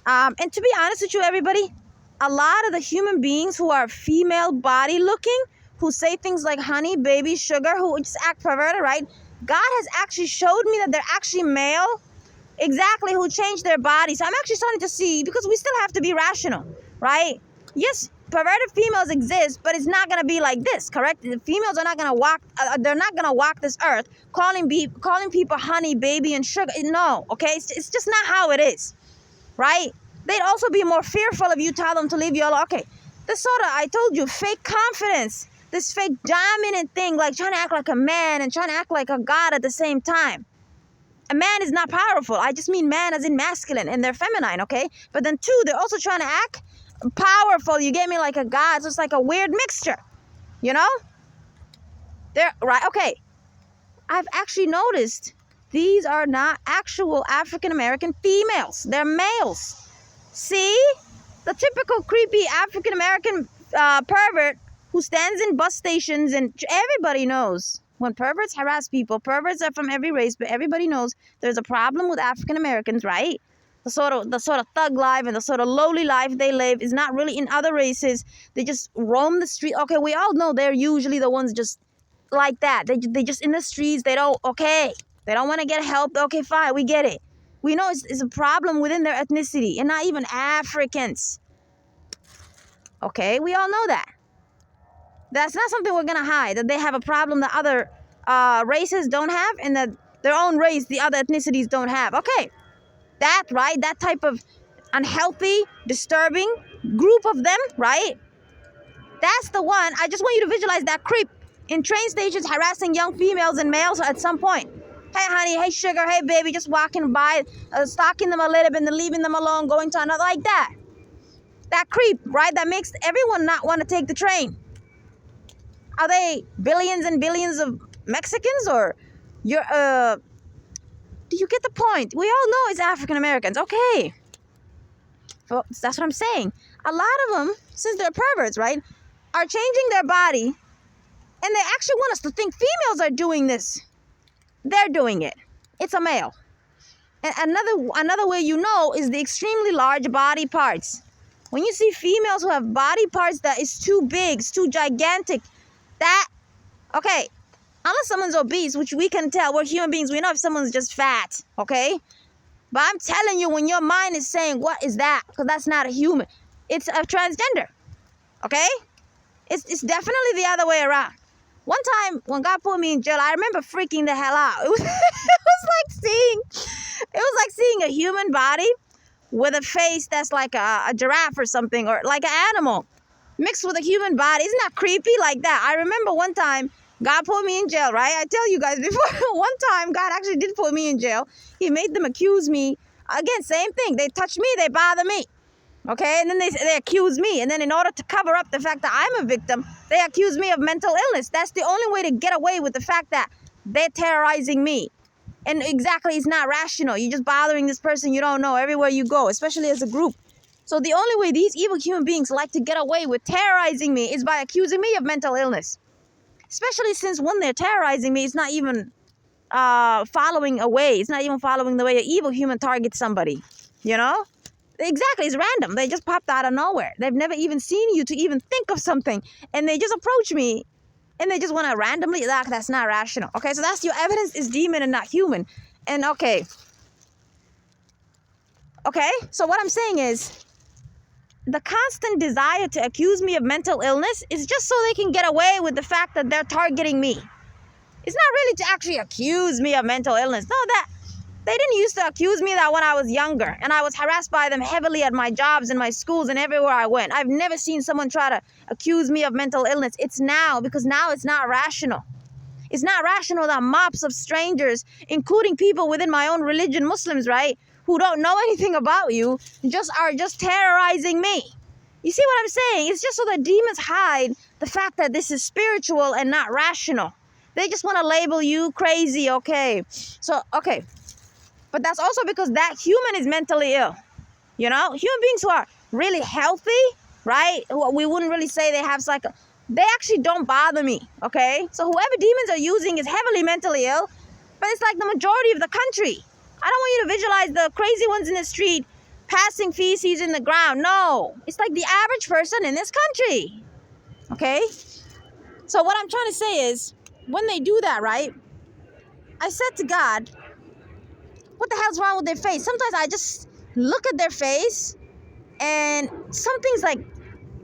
And to be honest with you, everybody, a lot of the human beings who are female body looking, who say things like honey, baby, sugar, who just act perverted, right? God has actually showed me that they're actually male, exactly, who change their body. So I'm actually starting to see, because we still have to be rational, right? Yes, perverted females exist, but it's not going to be like this, correct? The females are not going to walk, they're not going to walk this earth calling people honey, baby, and sugar. No, okay? It's just not how it is, right? They'd also be more fearful if you tell them to leave you alone. Okay, this sort of, I told you, fake confidence, this fake dominant thing, like trying to act like a man and trying to act like a god at the same time. A man is not powerful. I just mean man as in masculine, and they're feminine, okay? But then two, they're also trying to act powerful. You get me, like a god. So it's like a weird mixture, you know? They're right. Okay, I've actually noticed these are not actual African American females. They're males. See, the typical creepy African American pervert who stands in bus stations, and everybody knows when perverts harass people. Perverts are from every race, but everybody knows there's a problem with African Americans, right? The sort of thug life and the sort of lowly life they live is not really in other races. They just roam the street. Okay, we all know they're usually the ones just like that. They just in the streets. They don't want to get help. Okay, fine, we get it. We know it's a problem within their ethnicity, and not even Africans. Okay, we all know that. That's not something we're going to hide, that they have a problem that other races don't have, and that their own race, the other ethnicities don't have. Okay, that, right? That type of unhealthy, disturbing group of them, right? That's the one. I just want you to visualize that creep in train stations harassing young females and males at some point. Hey, honey, hey, sugar, hey, baby, just walking by, stalking them a little bit and then leaving them alone, going to another, like that. That creep, right? That makes everyone not want to take the train. Are they billions and billions of Mexicans, or do you get the point? We all know it's African Americans. Okay. Well, that's what I'm saying. A lot of them, since they're perverts, right, are changing their body, and they actually want us to think females are doing this. They're doing it. It's a male. And another way you know is the extremely large body parts. When you see females who have body parts that is too big, it's too gigantic, okay, unless someone's obese, which we can tell, we're human beings, we know if someone's just fat, okay? But I'm telling you, when your mind is saying, what is that? Because that's not a human. It's a transgender, okay? It's definitely the other way around. One time when God put me in jail, I remember freaking the hell out. It was like seeing a human body with a face that's like a giraffe or something, or like an animal mixed with a human body. Isn't that creepy? Like that. I remember one time God put me in jail, right? I tell you guys before, one time God actually did put me in jail. He made them accuse me. Again, same thing. They touch me, they bother me. Okay, and then they accuse me. And then in order to cover up the fact that I'm a victim, they accuse me of mental illness. That's the only way to get away with the fact that they're terrorizing me. And exactly, it's not rational. You're just bothering this person you don't know everywhere you go, especially as a group. So the only way these evil human beings like to get away with terrorizing me is by accusing me of mental illness. Especially since when they're terrorizing me, it's not even following a way. It's not even following the way an evil human targets somebody. You know? Exactly, it's random. They just popped out of nowhere. They've never even seen you to even think of something. And they just approach me and they just want to randomly, that's not rational. Okay, so that's your evidence is demon and not human. And okay, so what I'm saying is the constant desire to accuse me of mental illness is just so they can get away with the fact that they're targeting me. It's not really to actually accuse me of mental illness. No, that they didn't used to accuse me that when I was younger and I was harassed by them heavily at my jobs and my schools and everywhere I went. I've never seen someone try to accuse me of mental illness. It's now, because now it's not rational. It's not rational that mobs of strangers, including people within my own religion, Muslims, right, who don't know anything about you, are just terrorizing me. You see what I'm saying? It's just so that demons hide the fact that this is spiritual and not rational. They just want to label you crazy, okay? So, okay. But that's also because that human is mentally ill. You know, human beings who are really healthy, right? We wouldn't really say they have they actually don't bother me, okay? So whoever demons are using is heavily mentally ill, but it's like the majority of the country. I don't want you to visualize the crazy ones in the street passing feces in the ground. No, it's like the average person in this country, okay? So what I'm trying to say is, when they do that, right? I said to God, what the hell's wrong with their face? Sometimes I just look at their face and something's like,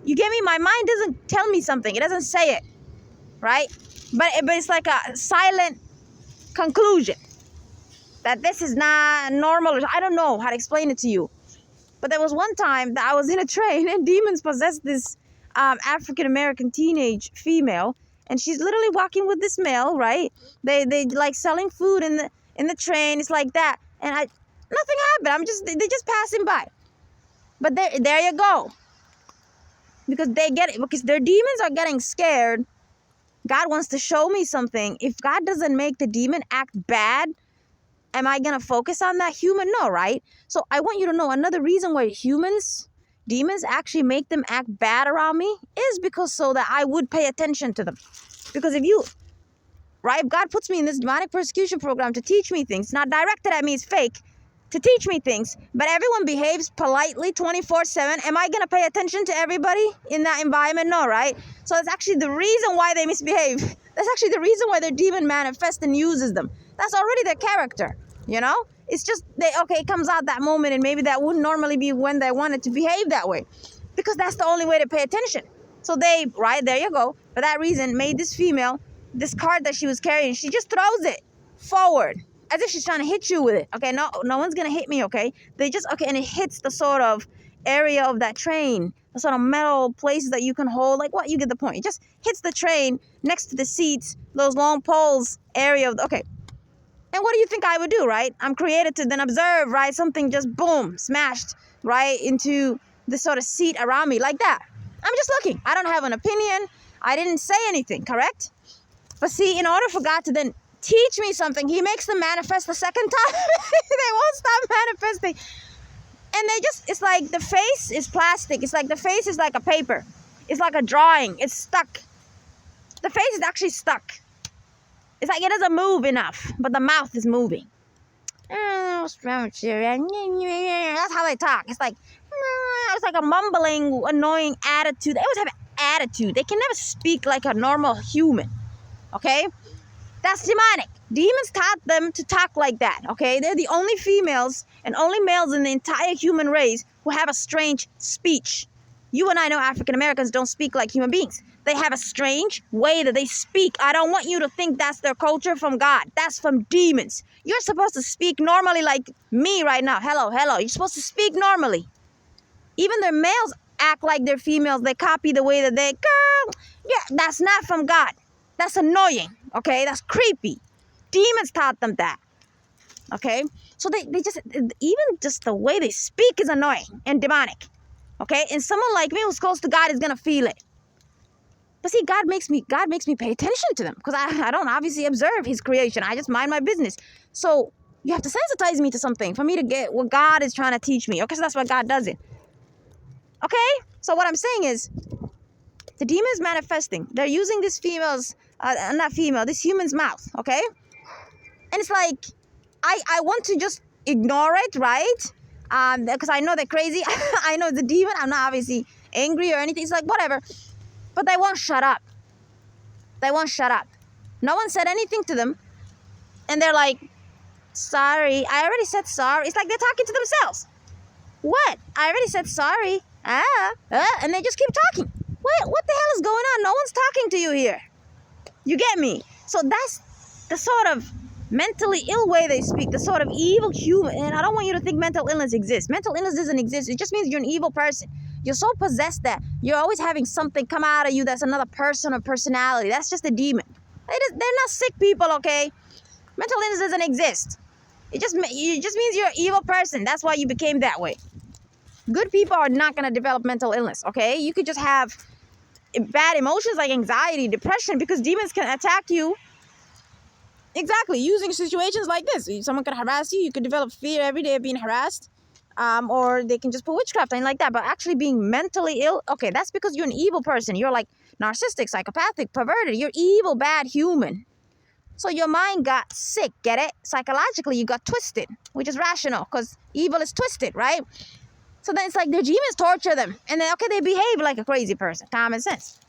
you get me? My mind doesn't tell me something. It doesn't say it, right? But it's like a silent conclusion that this is not normal. I don't know how to explain it to you. But there was one time that I was in a train and demons possessed this African-American teenage female. And she's literally walking with this male, right? They like selling food in the train. It's like that. And nothing happened. They're just passing by. But there you go. Because because their demons are getting scared. God wants to show me something. If God doesn't make the demon act bad, am I going to focus on that human? No, right? So I want you to know another reason why demons actually make them act bad around me is because so that I would pay attention to them. Because if God puts me in this demonic persecution program to teach me things, not directed at me, it's fake, to teach me things, but everyone behaves politely 24/7. Am I going to pay attention to everybody in that environment? No, right? So that's actually the reason why they misbehave. That's actually the reason why their demon manifests and uses them. That's already their character, you know? It's just, it comes out that moment, and maybe that wouldn't normally be when they wanted to behave that way. Because that's the only way to pay attention. So they, right, there you go, for that reason, made this female, this card that she was carrying, she just throws it forward, as if she's trying to hit you with it. Okay, no one's going to hit me, okay? And it hits the sort of area of that train, the sort of metal places that you can hold. Like what? You get the point. It just hits the train next to the seats, those long poles area of, okay. And what do you think I would do, right? I'm created to then observe, right? Something just boom, smashed right into the sort of seat around me like that. I'm just looking. I don't have an opinion. I didn't say anything, correct? But see, in order for God to then teach me something, he makes them manifest the second time. They won't stop manifesting. And it's like the face is plastic. It's like the face is like a paper. It's like a drawing. It's stuck. The face is actually stuck. It's like it doesn't move enough, but the mouth is moving. That's how they talk. It's like a mumbling, annoying attitude. They always have an attitude. They can never speak like a normal human. Okay? That's demonic. Demons taught them to talk like that. Okay? They're the only females and only males in the entire human race who have a strange speech. You and I know African Americans don't speak like human beings. They have a strange way that they speak. I don't want you to think that's their culture from God. That's from demons. You're supposed to speak normally like me right now. Hello, hello. You're supposed to speak normally. Even their males act like they're females. They copy the way that girl. Yeah, that's not from God. That's annoying. Okay, that's creepy. Demons taught them that. Okay, so they just, even just the way they speak is annoying and demonic. Okay, and someone like me who's close to God is going to feel it. But see, God makes me pay attention to them because I don't obviously observe his creation. I just mind my business. So you have to sensitize me to something for me to get what God is trying to teach me. Okay, so that's why God does it. Okay? So what I'm saying is, the demon is manifesting. They're using this this human's mouth, okay? And it's like, I want to just ignore it, right? Because I know they're crazy. I know it's a demon. I'm not obviously angry or anything. It's like, whatever. But they won't shut up. They won't shut up. No one said anything to them. And they're like, sorry. I already said sorry. It's like they're talking to themselves. What? I already said sorry. And they just keep talking. What the hell is going on? No one's talking to you here. You get me? So that's the sort of mentally ill way they speak, the sort of evil human. And I don't want you to think mental illness exists. Mental illness doesn't exist. It just means you're an evil person. You're so possessed that you're always having something come out of you that's another person or personality. That's just a demon. They're not sick people, okay? Mental illness doesn't exist. It just means you're an evil person. That's why you became that way. Good people are not going to develop mental illness, okay? You could just have bad emotions like anxiety, depression, because demons can attack you. Exactly, using situations like this. Someone could harass you. You could develop fear every day of being harassed. Or they can just put witchcraft and like that. But actually being mentally ill, okay, that's because you're an evil person. You're like narcissistic, psychopathic, perverted. You're evil, bad human. So your mind got sick, get it? Psychologically, you got twisted, which is rational because evil is twisted, right? So then it's like their demons torture them. And then, okay, they behave like a crazy person. Common sense.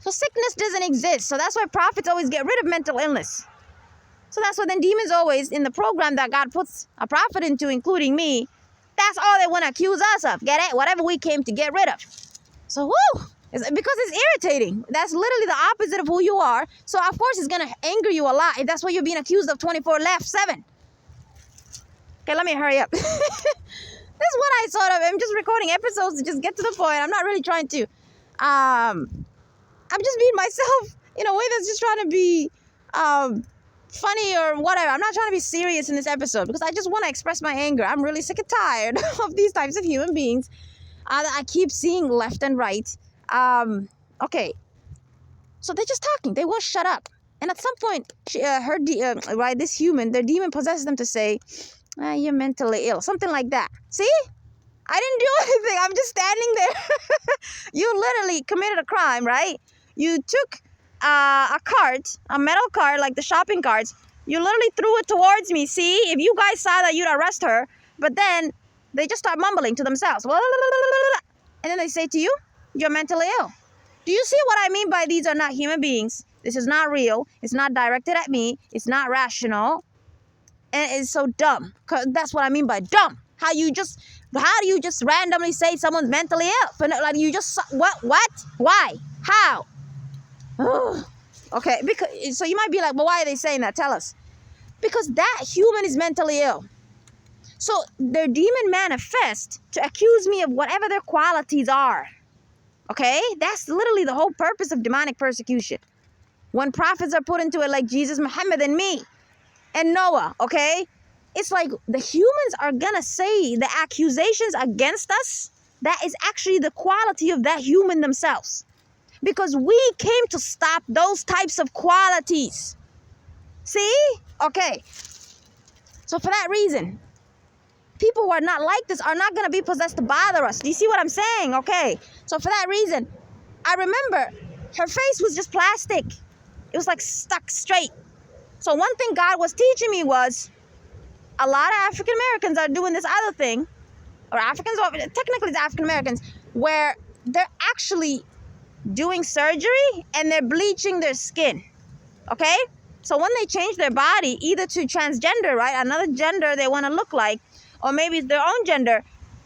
So sickness doesn't exist. So that's why prophets always get rid of mental illness. So that's why then demons always, in the program that God puts a prophet into, including me, that's all they want to accuse us of. Get it? Whatever we came to get rid of. So, woo! Because it's irritating. That's literally the opposite of who you are. So, of course, it's going to anger you a lot if that's what you're being accused of 24/7. Okay, let me hurry up. This is what I sort of, I'm just recording episodes to just get to the point. I'm not really trying to, I'm just being myself in a way that's just trying to be funny or whatever. I'm not trying to be serious in this episode because I just want to express my anger. I'm really sick and tired of these types of human beings that I keep seeing left and right. Okay, so they're just talking. They won't shut up. And at some point, this human, their demon possesses them to say, you're mentally ill. Something like that. See? I didn't do anything. I'm just standing there. You literally committed a crime, right? You took a cart, a metal cart, like the shopping carts. You literally threw it towards me. See? If you guys saw that, you'd arrest her. But then they just start mumbling to themselves. And then they say to you, you're mentally ill. Do you see what I mean by these are not human beings? This is not real. It's not directed at me. It's not rational. And it's so dumb. 'Cause that's what I mean by dumb. How do you just randomly say someone's mentally ill? Like you just, what? Why? How? Okay, because so you might be like, well, why are they saying that? Tell us. Because that human is mentally ill. So their demon manifests to accuse me of whatever their qualities are. Okay? That's literally the whole purpose of demonic persecution. When prophets are put into it like Jesus, Muhammad, and me, and Noah, okay? It's like the humans are gonna say the accusations against us. That is actually the quality of that human themselves. Because we came to stop those types of qualities. See? Okay. So for that reason, people who are not like this are not going to be possessed to bother us. Do you see what I'm saying? Okay. So for that reason, I remember her face was just plastic. It was like stuck straight. So one thing God was teaching me was a lot of African Americans are doing this other thing, or Africans, or technically it's African Americans, where they're actually doing surgery and they're bleaching their skin. Okay? So when they change their body, either to transgender, right, another gender they want to look like, or maybe it's their own gender,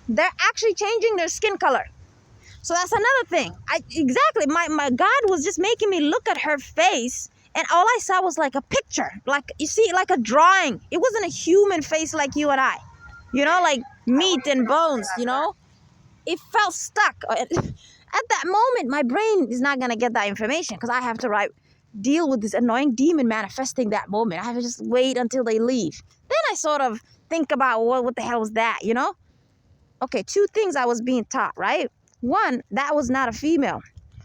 they're actually changing their skin color. So that's another thing. My God was just making me look at her face, and all I saw was like a picture, like, you see, like a drawing. It wasn't a human face like you and I, you know, like meat and bones, you know. It felt stuck. At that moment, my brain is not going to get that information because I have to deal with this annoying demon manifesting that moment. I have to just wait until they leave. Then I sort of think about what the hell was that, you know? Okay, 2 things I was being taught, right? One, that was not a female.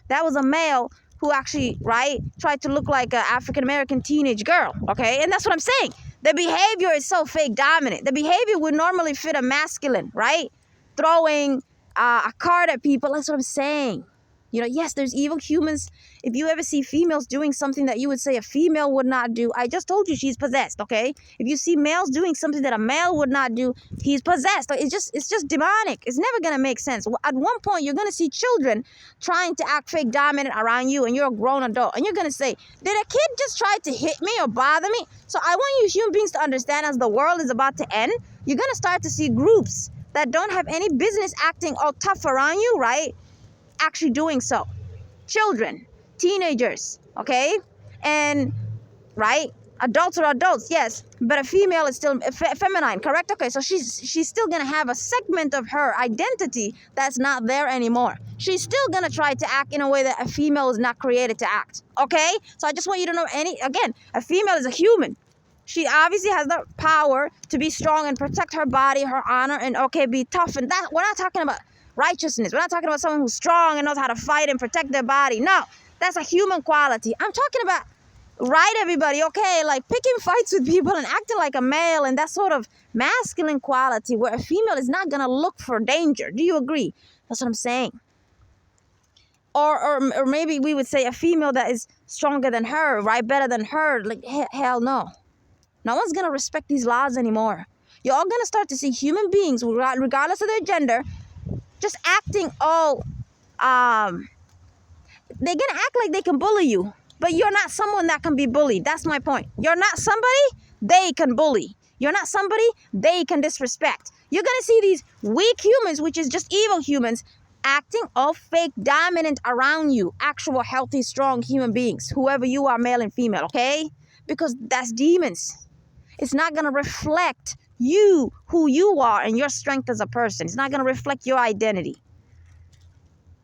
That was a male who actually, right, tried to look like an African-American teenage girl, okay? And that's what I'm saying. The behavior is so fake dominant. The behavior would normally fit a masculine, right? Throwing a card at people, that's what I'm saying. You know, yes, there's evil humans. If you ever see females doing something that you would say a female would not do, I just told you she's possessed, okay? If you see males doing something that a male would not do, he's possessed. It's just demonic. It's never going to make sense. At one point, you're going to see children trying to act fake dominant around you, and you're a grown adult, and you're going to say, did a kid just try to hit me or bother me? So I want you human beings to understand, as the world is about to end, you're going to start to see groups that don't have any business acting all tough around you, right? Actually doing so. Children, teenagers, okay? And, right? Adults are adults, yes, but a female is still feminine, correct? Okay, so she's still gonna have a segment of her identity that's not there anymore. She's still gonna try to act in a way that a female is not created to act, okay? So I just want you to know, again, a female is a human. She obviously has the power to be strong and protect her body, her honor, and, okay, be tough. And that, we're not talking about righteousness. We're not talking about someone who's strong and knows how to fight and protect their body. No, that's a human quality. I'm talking about, right, everybody, okay, like picking fights with people and acting like a male, and that sort of masculine quality where a female is not going to look for danger. Do you agree? That's what I'm saying. Or maybe we would say a female that is stronger than her, right, better than her. Like, hell no. No one's going to respect these laws anymore. You're all going to start to see human beings, regardless of their gender, just acting all, they're going to act like they can bully you, but you're not someone that can be bullied. That's my point. You're not somebody they can bully. You're not somebody they can disrespect. You're going to see these weak humans, which is just evil humans, acting all fake dominant around you. Actual healthy, strong human beings, whoever you are, male and female, okay? Because that's demons. It's not going to reflect you, who you are, and your strength as a person. It's not going to reflect your identity.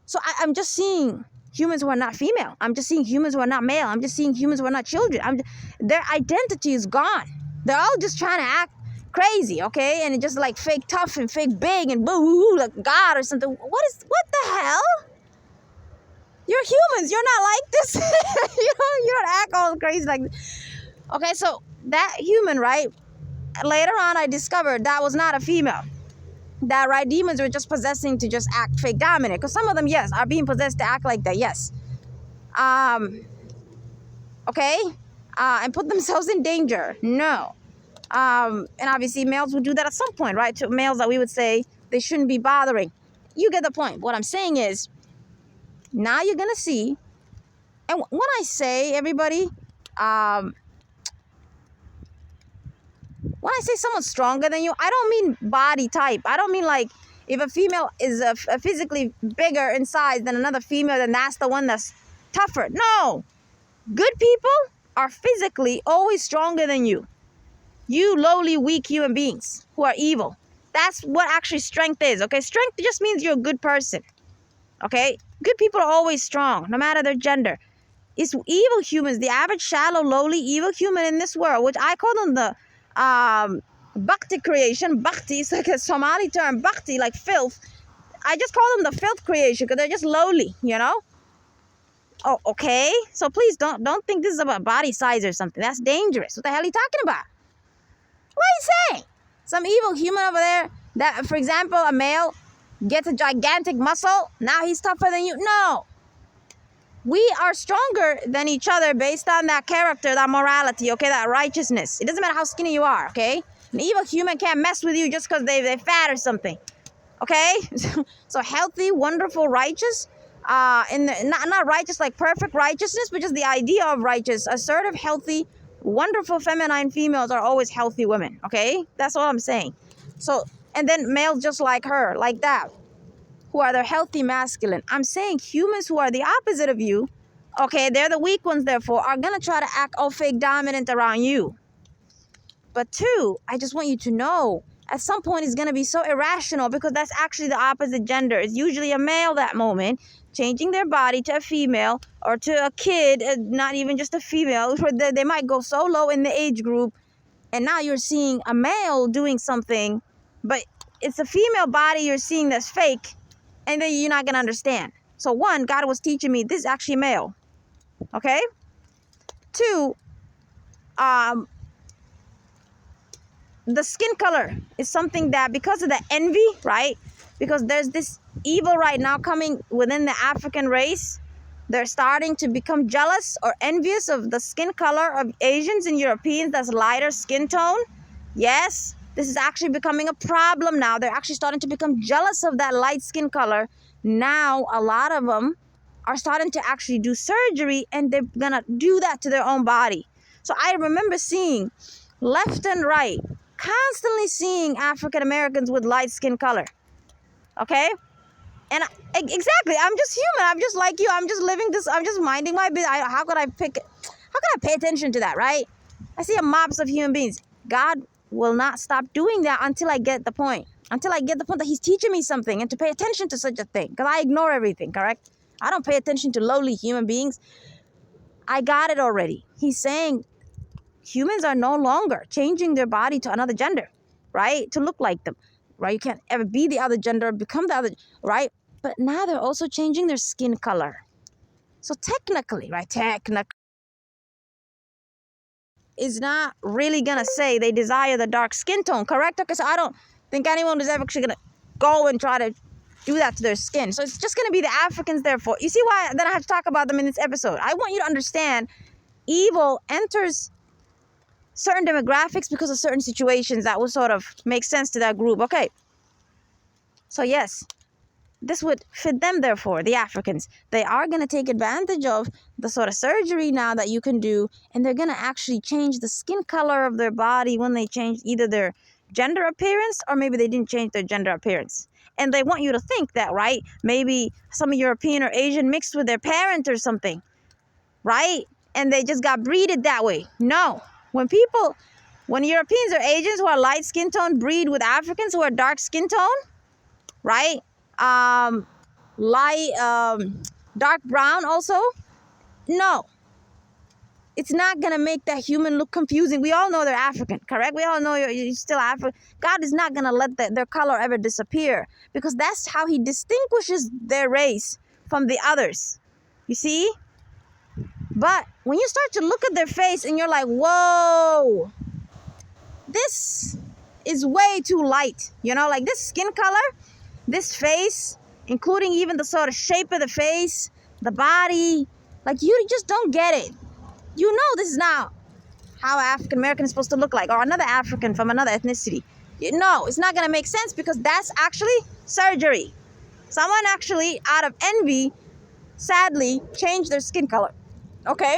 So I'm just seeing humans who are not female. I'm just seeing humans who are not male. I'm just seeing humans who are not children. Their identity is gone. They're all just trying to act crazy, okay? And it's just like fake tough and fake big and boo, like God or something. What the hell? You're humans. You're not like this. You don't act all crazy like this. Okay, so that human, right? Later on, I discovered that was not a female. That, right, demons were just possessing to just act fake dominant. Because some of them, yes, are being possessed to act like that, yes. Okay? And put themselves in danger. No. And obviously, males would do that at some point, right? To males that we would say they shouldn't be bothering. You get the point. What I'm saying is, now you're going to see, and when I say, everybody, when I say someone's stronger than you, I don't mean body type. I don't mean like if a female is physically bigger in size than another female, then that's the one that's tougher. No. Good people are physically always stronger than you. You lowly, weak human beings who are evil. That's what actually strength is, okay? Strength just means you're a good person, okay? Good people are always strong, no matter their gender. It's evil humans, the average, shallow, lowly, evil human in this world, which I call them the bhakti creation. Bhakti is like a Somali term. Bhakti, like filth. I just call them the filth creation because they're just lowly, you know? Oh, okay. So please don't think this is about body size or something. That's dangerous. What the hell are you talking about? What are you saying? Some evil human over there that, for example, a male gets a gigantic muscle. Now he's tougher than you. No. We are stronger than each other based on that character, that morality, okay, that righteousness. It doesn't matter how skinny you are, okay? An evil human can't mess with you just because they're fat or something, okay? So healthy, wonderful, righteous, not righteous like perfect righteousness, but just the idea of righteous, assertive, healthy, wonderful feminine females are always healthy women, okay? That's all I'm saying. So, and then males just like her, like that, who are the healthy masculine. I'm saying humans who are the opposite of you, okay, they're the weak ones, therefore, are going to try to act all fake dominant around you. But two, I just want you to know, at some point it's going to be so irrational because that's actually the opposite gender. It's usually a male that moment, changing their body to a female or to a kid, not even just a female. They might go so low in the age group, and now you're seeing a male doing something, but it's a female body you're seeing that's fake, and then you're not going to understand. So one, God was teaching me, this is actually male. Okay? Two, the skin color is something that, because of the envy, right? Because there's this evil right now coming within the African race. They're starting to become jealous or envious of the skin color of Asians and Europeans that's lighter skin tone. Yes, this is actually becoming a problem now. They're actually starting to become jealous of that light skin color. Now, a lot of them are starting to actually do surgery, and they're gonna do that to their own body. So I remember seeing left and right, constantly seeing African Americans with light skin color. Okay? And exactly, I'm just human. I'm just like you. I'm just living this. I'm just minding my business. How could I pay attention to that, right? I see a mobs of human beings. God will not stop doing that until I get the point. Until I get the point that he's teaching me something and to pay attention to such a thing. Because I ignore everything, correct? I don't pay attention to lowly human beings. I got it already. He's saying humans are no longer changing their body to another gender, right? To look like them, right? You can't ever be the other gender, become the other, right? But now they're also changing their skin color. So technically, right? Technically, is not really gonna say they desire the dark skin tone, correct? Okay, so I don't think anyone is ever actually gonna go and try to do that to their skin. So it's just gonna be the Africans, therefore. You see why then I have to talk about them in this episode? I want you to understand evil enters certain demographics because of certain situations that will sort of make sense to that group. Okay. So yes, this would fit them, therefore, the Africans. They are going to take advantage of the sort of surgery now that you can do, and they're going to actually change the skin color of their body when they change either their gender appearance or maybe they didn't change their gender appearance. And they want you to think that, right? Maybe some European or Asian mixed with their parent or something, right? And they just got breeded that way. No. When Europeans or Asians who are light skin tone breed with Africans who are dark skin tone, right? Dark brown also, no. It's not going to make that human look confusing. We all know they're African, correct? We all know you're still African. God is not going to let their color ever disappear because that's how he distinguishes their race from the others. You see? But when you start to look at their face and you're like, whoa, this is way too light. You know, like this skin color, this face, including even the sort of shape of the face, the body, like you just don't get it. You know this is not how African American is supposed to look like, or another African from another ethnicity. No, it's not going to make sense because that's actually surgery. Someone actually, out of envy, sadly, changed their skin color. Okay?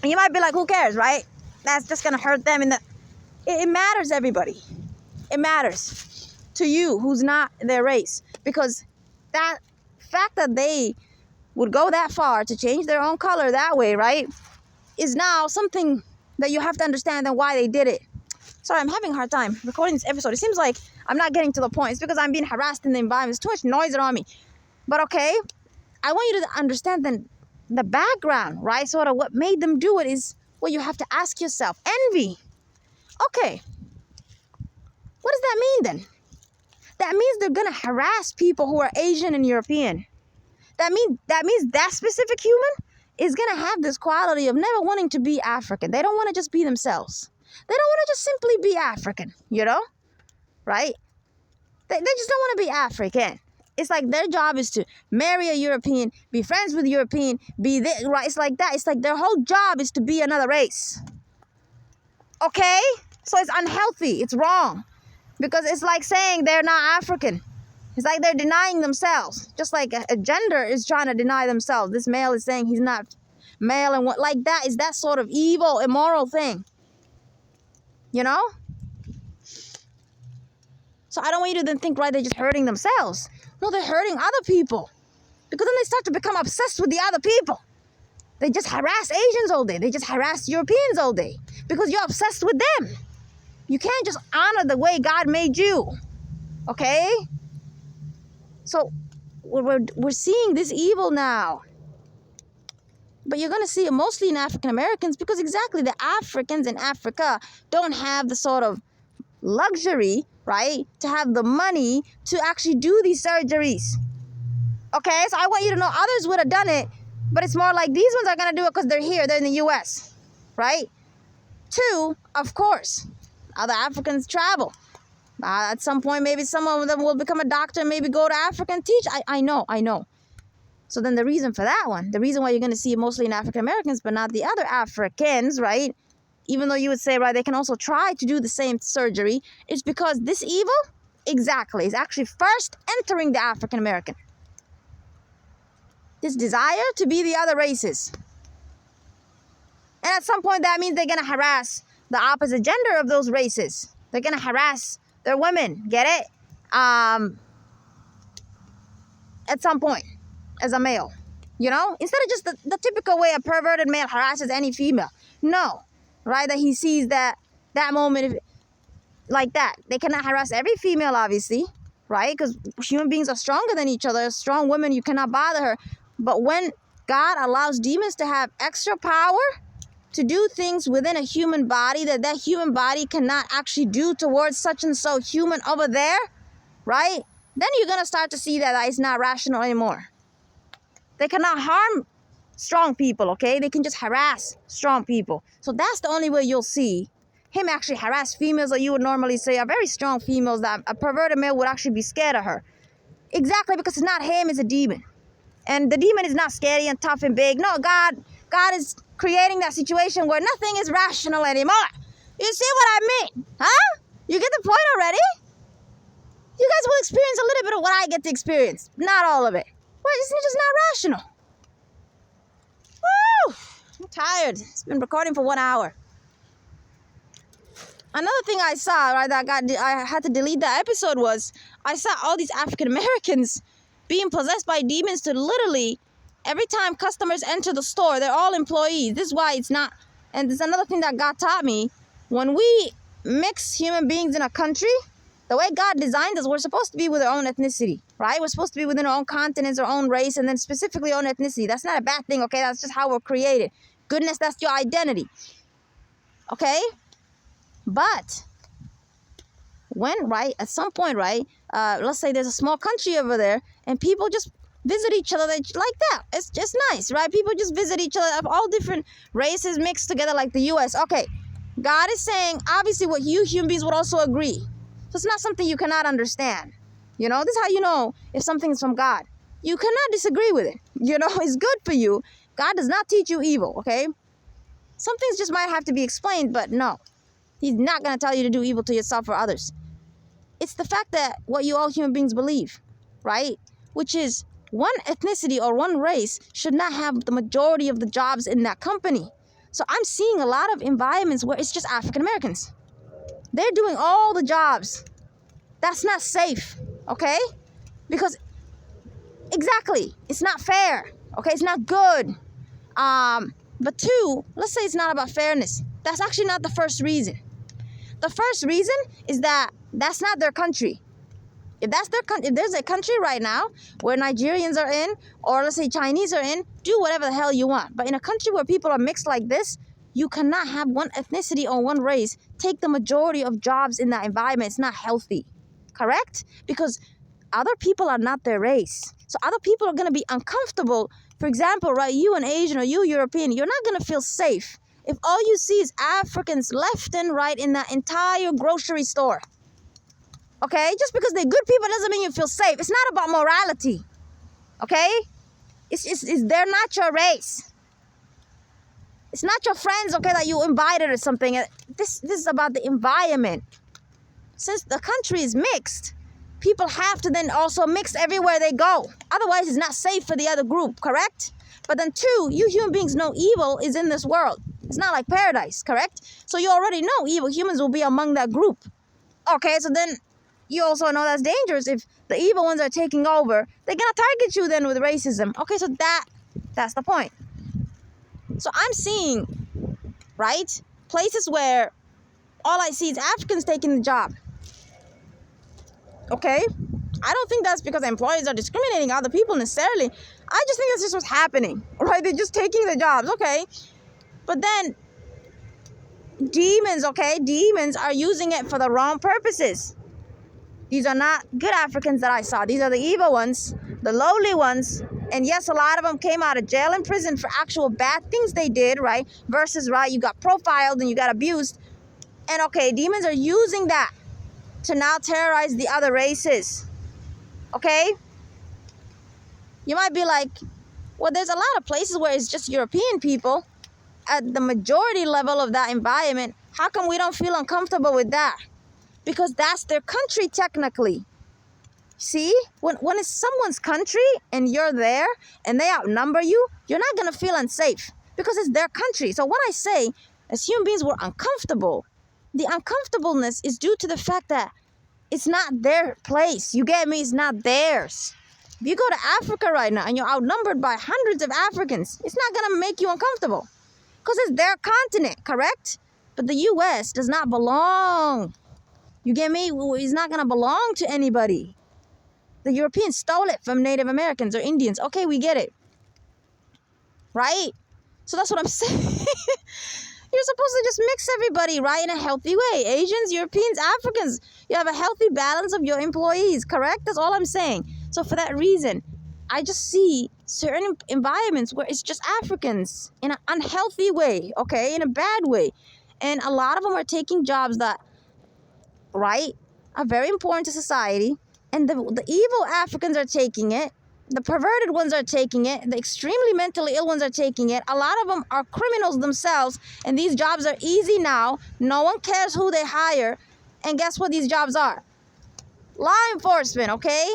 And you might be like, who cares, right? That's just going to hurt them. It matters, everybody. It matters to you who's not their race. Because that fact that they would go that far to change their own color that way, right, is now something that you have to understand and why they did it. Sorry, I'm having a hard time recording this episode. It seems like I'm not getting to the point. It's because I'm being harassed in the environment. There's too much noise around me. But okay, I want you to understand the background, right? Sort of what made them do it is what you have to ask yourself. Envy. Okay. What does that mean then? That means they're going to harass people who are Asian and European. That means that specific human is going to have this quality of never wanting to be African. They don't want to just be themselves. They don't want to just simply be African, you know? Right? They just don't want to be African. It's like their job is to marry a European, be friends with a European, be this, right? It's like that. It's like their whole job is to be another race. Okay? So it's unhealthy. It's wrong. Because it's like saying they're not African. It's like they're denying themselves. Just like a gender is trying to deny themselves. This male is saying he's not male and what like that is that sort of evil, immoral thing. You know? So I don't want you to then think, right, they're just hurting themselves. No, they're hurting other people. Because then they start to become obsessed with the other people. They just harass Asians all day. They just harass Europeans all day. Because you're obsessed with them. You can't just honor the way God made you. Okay? So we're seeing this evil now. But you're going to see it mostly in African Americans because exactly the Africans in Africa don't have the sort of luxury, right, to have the money to actually do these surgeries. Okay, so I want you to know others would have done it, But it's more like these ones are going to do it because they're here. They're in the U.S., right? 2, of course, other Africans travel. At some point, maybe some of them will become a doctor, maybe go to Africa and teach. I know. So then the reason for that one, the reason why you're going to see it mostly in African Americans, but not the other Africans, right? Even though you would say, right, they can also try to do the same surgery, is because this evil, exactly, is actually first entering the African American. This desire to be the other races. And at some point, that means they're going to harass the opposite gender of those races. They're going to harass their women. Get it? At some point, as a male. You know? Instead of just the typical way a perverted male harasses any female. No. Right? That he sees that moment like that. They cannot harass every female, obviously. Right? Because human beings are stronger than each other. A strong woman, you cannot bother her. But when God allows demons to have extra power to do things within a human body that human body cannot actually do towards such and so human over there, right? Then you're going to start to see that it's not rational anymore. They cannot harm strong people, okay? They can just harass strong people. So that's the only way you'll see him actually harass females that you would normally say are very strong females that a perverted male would actually be scared of her. Exactly, because it's not him, it's a demon. And the demon is not scary and tough and big. No, God is creating that situation where nothing is rational anymore. You see what I mean? Huh? You get the point already? You guys will experience a little bit of what I get to experience. Not all of it. Well, it's just not rational. Woo! I'm tired. It's been recording for 1 hour. Another thing I saw, right, I had to delete that episode was I saw all these African Americans being possessed by demons to literally, every time customers enter the store, they're all employees. This is why it's not, and there's another thing that God taught me. When we mix human beings in a country, the way God designed us, we're supposed to be with our own ethnicity, right? We're supposed to be within our own continents, our own race, and then specifically our own ethnicity. That's not a bad thing, okay? That's just how we're created. Goodness, that's your identity, okay? But when, right, at some point, right, let's say there's a small country over there, and people just visit each other like that. It's just nice, right? People just visit each other of all different races mixed together like the U.S. Okay, God is saying, obviously, what you human beings would also agree. So it's not something you cannot understand. You know, this is how you know if something is from God. You cannot disagree with it. You know, it's good for you. God does not teach you evil, okay? Some things just might have to be explained, but no. He's not going to tell you to do evil to yourself or others. It's the fact that what you all human beings believe, right? Which is one ethnicity or one race should not have the majority of the jobs in that company. So I'm seeing a lot of environments where it's just African Americans. They're doing all the jobs. That's not safe, okay? Because, exactly, it's not fair, okay? It's not good. But 2, let's say it's not about fairness. That's actually not the first reason. The first reason is that that's not their country. If there's a country right now where Nigerians are in, or let's say Chinese are in, do whatever the hell you want. But in a country where people are mixed like this, you cannot have one ethnicity or one race take the majority of jobs in that environment. It's not healthy, correct? Because other people are not their race. So other people are going to be uncomfortable. For example, right, you an Asian or you European, you're not going to feel safe if all you see is Africans left and right in that entire grocery store. Okay? Just because they're good people doesn't mean you feel safe. It's not about morality. Okay? They're not your race. It's not your friends, okay, that you invited or something. This is about the environment. Since the country is mixed, people have to then also mix everywhere they go. Otherwise, it's not safe for the other group, correct? But then 2, you human beings know evil is in this world. It's not like paradise, correct? So you already know evil humans will be among that group. Okay, so then you also know that's dangerous. If the evil ones are taking over, they're going to target you then with racism. Okay, so that's the point. So I'm seeing, right, places where all I see is Africans taking the job. Okay? I don't think that's because employers are discriminating other people necessarily. I just think that's just what's happening, right? They're just taking the jobs, okay? But then demons, okay? Demons are using it for the wrong purposes. These are not good Africans that I saw. These are the evil ones, the lowly ones, And yes, a lot of them came out of jail and prison for actual bad things they did, right? Versus, right, you got profiled and you got abused. And okay, demons are using that to now terrorize the other races. Okay? You might be like, well, there's a lot of places where it's just European people at the majority level of that environment. How come we don't feel uncomfortable with that? Because that's their country technically. See, when it's someone's country and you're there and they outnumber you, you're not going to feel unsafe because it's their country. So when I say as human beings we're uncomfortable, the uncomfortableness is due to the fact that it's not their place. You get me? It's not theirs. If you go to Africa right now and you're outnumbered by hundreds of Africans, it's not going to make you uncomfortable because it's their continent, correct? But the U.S. does not belong. You get me? It's not going to belong to anybody. The Europeans stole it from Native Americans or Indians. Okay, we get it. Right? So that's what I'm saying. You're supposed to just mix everybody, right, in a healthy way. Asians, Europeans, Africans. You have a healthy balance of your employees, correct? That's all I'm saying. So for that reason, I just see certain environments where it's just Africans in an unhealthy way, okay, in a bad way. And a lot of them are taking jobs that, right, are very important to society. And the evil Africans are taking it. The perverted ones are taking it. The extremely mentally ill ones are taking it. A lot of them are criminals themselves. And these jobs are easy now. No one cares who they hire. And guess what these jobs are? Law enforcement, okay?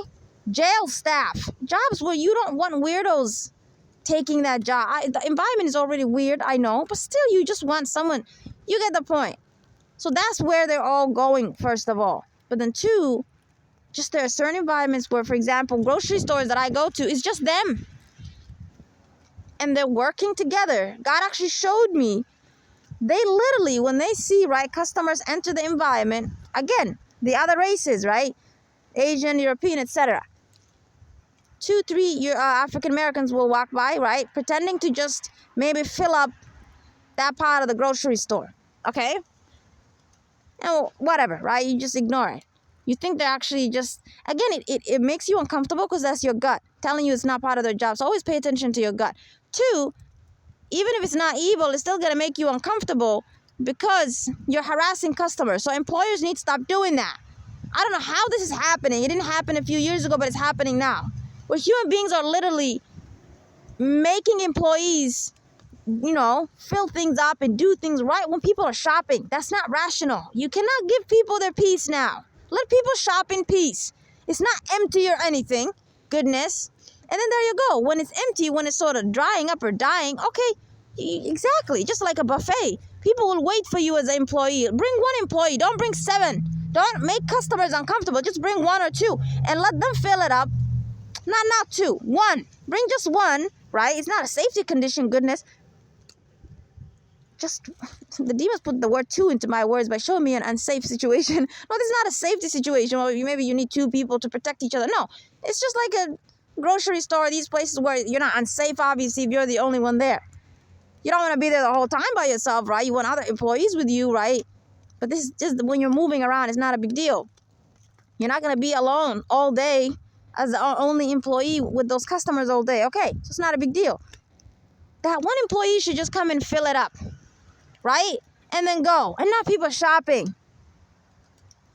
Jail staff. Jobs where you don't want weirdos taking that job. The environment is already weird, I know. But still, you just want someone. You get the point. So that's where they're all going, first of all. But then two, just there are certain environments where, for example, grocery stores that I go to, it's just them. And they're working together. God actually showed me. They literally, when they see, right, customers enter the environment, again, the other races, right, Asian, European, etc. 2, 3 African Americans will walk by, right, pretending to just maybe fill up that part of the grocery store, okay? And whatever, right, you just ignore it. You think they're actually just, again, it makes you uncomfortable because that's your gut telling you it's not part of their job. So always pay attention to your gut. 2, even if it's not evil, it's still going to make you uncomfortable because you're harassing customers. So employers need to stop doing that. I don't know how this is happening. It didn't happen a few years ago, but it's happening now. Where human beings are literally making employees, you know, fill things up and do things right when people are shopping. That's not rational. You cannot give people their peace now. Let people shop in peace. It's not empty or anything. Goodness. And then there you go. When it's empty, when it's sort of drying up or dying, okay, exactly. Just like a buffet. People will wait for you as an employee. Bring one employee. Don't bring 7. Don't make customers uncomfortable. Just bring 1 or 2 and let them fill it up. Not 2. 1. Bring just 1, right? It's not a safety condition, goodness. Just, the demons put the word 2 into my words by showing me an unsafe situation. No, this is not a safety situation where maybe you need 2 people to protect each other. No, it's just like a grocery store, these places where you're not unsafe, obviously, if you're the only one there. You don't want to be there the whole time by yourself, right? You want other employees with you, right? But this is just when you're moving around, it's not a big deal. You're not going to be alone all day as the only employee with those customers all day. Okay, so it's not a big deal. That one employee should just come and fill it up. Right? And then go. And not people shopping.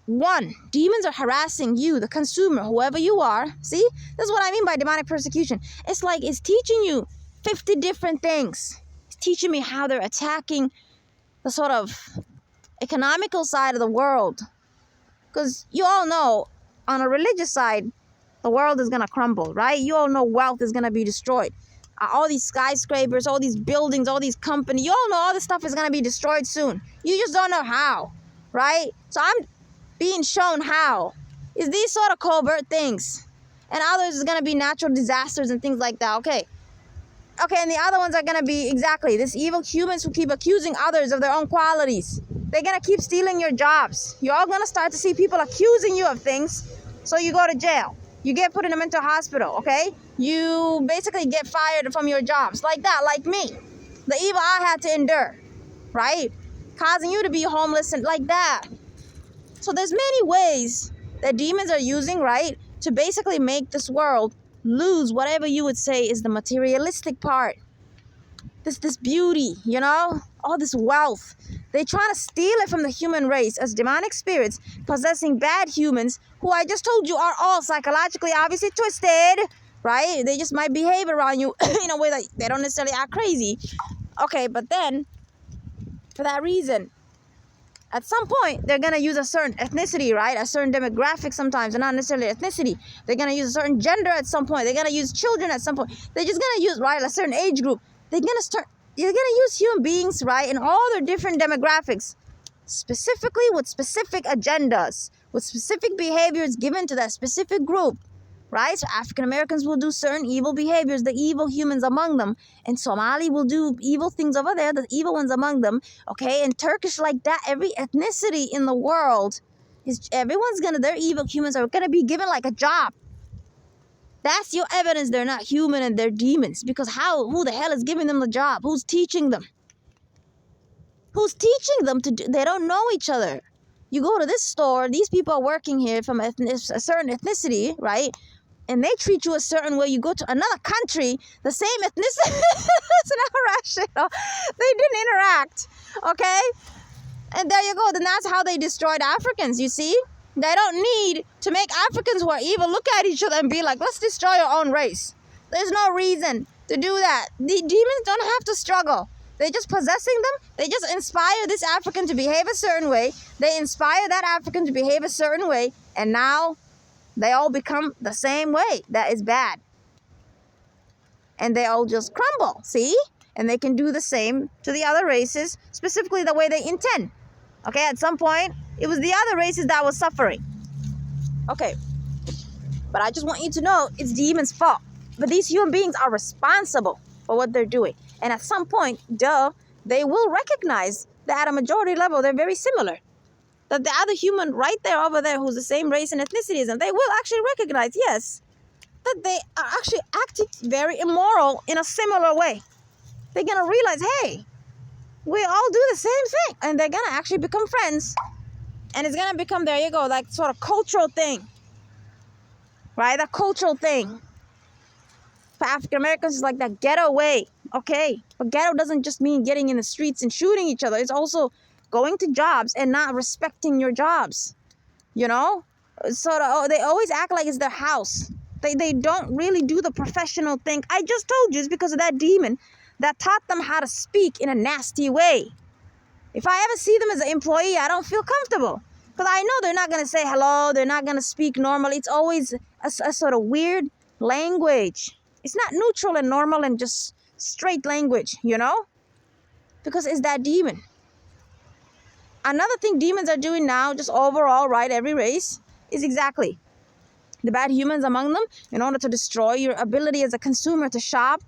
1, demons are harassing you, the consumer, whoever you are. See? This is what I mean by demonic persecution. It's like it's teaching you 50 different things. It's teaching me how they're attacking the sort of economical side of the world. Because you all know, on a religious side, the world is going to crumble, right? You all know wealth is going to be destroyed. All these skyscrapers, all these buildings, all these companies, you all know all this stuff is going to be destroyed soon. You just don't know how, right? So I'm being shown how. Is these sort of covert things. And others is going to be natural disasters and things like that, okay? Okay, and the other ones are going to be exactly this evil humans who keep accusing others of their own qualities. They're going to keep stealing your jobs. You're all going to start to see people accusing you of things, so you go to jail. You get put in a mental hospital, okay? You basically get fired from your jobs. Like that, like me. The evil I had to endure, right? Causing you to be homeless and like that. So there's many ways that demons are using, right? To basically make this world lose whatever you would say is the materialistic part. This beauty, you know, all this wealth. They try to steal it from the human race as demonic spirits possessing bad humans who I just told you are all psychologically obviously twisted, right? They just might behave around you in a way that they don't necessarily act crazy. Okay, but then for that reason, at some point, they're going to use a certain ethnicity, right? A certain demographic sometimes, and not necessarily ethnicity. They're going to use a certain gender at some point. They're going to use children at some point. They're just going to use, right, a certain age group. You're going to use human beings, right, in all their different demographics, specifically with specific agendas, with specific behaviors given to that specific group, right? So African Americans will do certain evil behaviors, the evil humans among them, and Somali will do evil things over there, the evil ones among them, okay? And Turkish like that, every ethnicity in the world, their evil humans are gonna be given like a job. That's your evidence they're not human and they're demons. Because who the hell is giving them the job? Who's teaching them? Who's teaching them to do? They don't know each other. You go to this store, these people are working here from a certain ethnicity, right? And they treat you a certain way. You go to another country, the same ethnicity. It's not rational. They didn't interact, okay? And there you go. Then that's how they destroyed Africans, you see? They don't need to make Africans who are evil look at each other and be like, let's destroy your own race. There's no reason to do that. The demons don't have to struggle. They're just possessing them. They just inspire this African to behave a certain way. They inspire that African to behave a certain way. And now they all become the same way. That is bad. And they all just crumble, see? And they can do the same to the other races, specifically the way they intend. Okay, at some point, it was the other races that was suffering. Okay, but I just want you to know it's demons' fault. But these human beings are responsible for what they're doing. And at some point, they will recognize that at a majority level, they're very similar. That the other human right there over there who's the same race and ethnicity as them, they will actually recognize, yes, that they are actually acting very immoral in a similar way. They're going to realize, hey, we all do the same thing. And they're going to actually become friends. And it's going to become, there you go, like sort of cultural thing. Right? A cultural thing. For African Americans, it's like that ghetto way. Okay. But ghetto doesn't just mean getting in the streets and shooting each other. It's also going to jobs and not respecting your jobs. You know? They always act like it's their house. They don't really do the professional thing. I just told you it's because of that demon that taught them how to speak in a nasty way. If I ever see them as an employee, I don't feel comfortable. Because I know they're not going to say hello. They're not going to speak normally. It's always a sort of weird language. It's not neutral and normal and just straight language, you know? Because it's that demon. Another thing demons are doing now, just overall, right, every race, is exactly the bad humans among them, in order to destroy your ability as a consumer to shop,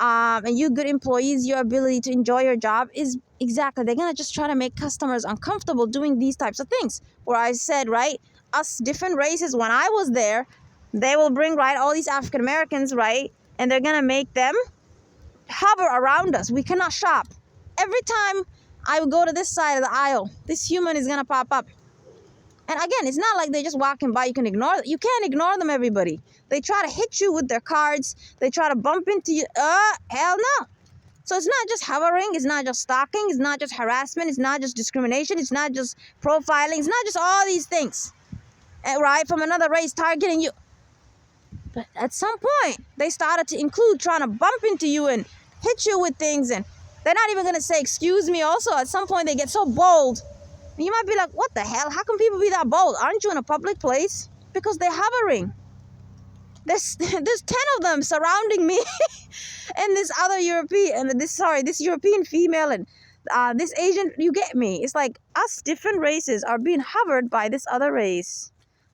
and you good employees, your ability to enjoy your job is exactly, they're going to just try to make customers uncomfortable doing these types of things. Where I said, right, us different races, when I was there, they will bring, right, all these African Americans, right, and they're going to make them hover around us. We cannot shop. Every time I would go to this side of the aisle, this human is going to pop up. And again, it's not like they're just walking by. You can ignore them. You can't ignore them, everybody. They try to hit you with their cards. They try to bump into you. Hell no. So it's not just hovering. It's not just stalking. It's not just harassment. It's not just discrimination. It's not just profiling. It's not just all these things, right, from another race targeting you. But at some point, they started to include trying to bump into you and hit you with things. And they're not even going to say, excuse me also. At some point, they get so bold. And you might be like, what the hell? How can people be that bold? Aren't you in a public place? Because they're hovering. There's 10 of them surrounding me. And this other European, this European female and this Asian, you get me. It's like us different races are being hovered by this other race.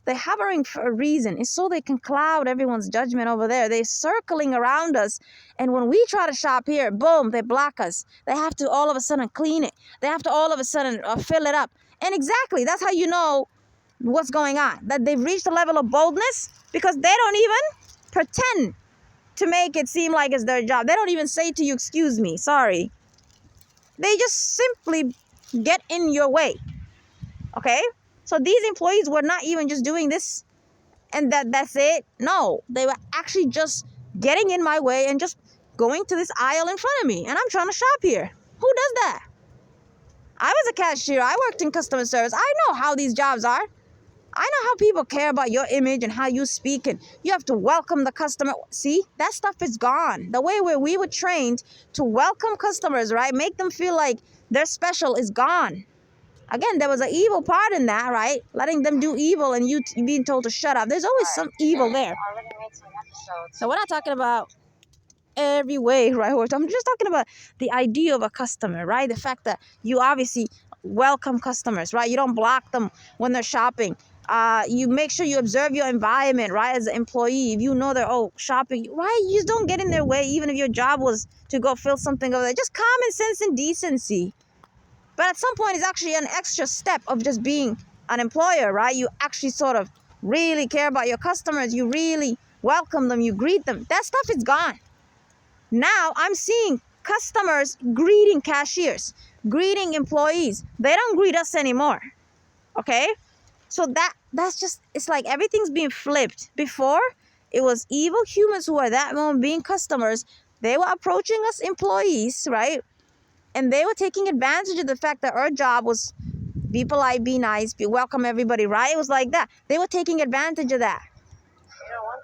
They're hovering for a reason. It's so they can cloud everyone's judgment over there. They're circling around us. And when we try to shop here, boom, they block us. They have to all of a sudden clean it. They have to all of a sudden fill it up. And exactly, that's how you know what's going on. That they've reached a level of boldness because they don't even pretend to make it seem like it's their job. They don't even say to you, excuse me, sorry. They just simply get in your way. Okay? So these employees were not even just doing this and that's it. No, they were actually just getting in my way and just going to this aisle in front of me, and I'm trying to shop here. Who does that? I was a cashier. I worked in customer service. I know how these jobs are. I know how people care about your image and how you speak, and you have to welcome the customer. See, that stuff is gone. The way where we were trained to welcome customers, right? Make them feel like they're special is gone. Again, there was an evil part in that, right? Letting them do evil and you being told to shut up. There's always some evil there. So we're not talking about every way, right? I'm just talking about the idea of a customer, right? The fact that you obviously welcome customers, right? You don't block them when they're shopping. You make sure you observe your environment, right? As an employee, if you know they're shopping, right? You just don't get in their way, even if your job was to go fill something over there. Just common sense and decency. But at some point, it's actually an extra step of just being an employer, right? You actually sort of really care about your customers. You really welcome them. You greet them. That stuff is gone. Now I'm seeing customers greeting cashiers, greeting employees. They don't greet us anymore. Okay? So that's just, it's like everything's being flipped. Before, it was evil humans who were at that moment being customers. They were approaching us employees, right? And they were taking advantage of the fact that our job was be polite, be nice, welcome everybody, right? It was like that. They were taking advantage of that.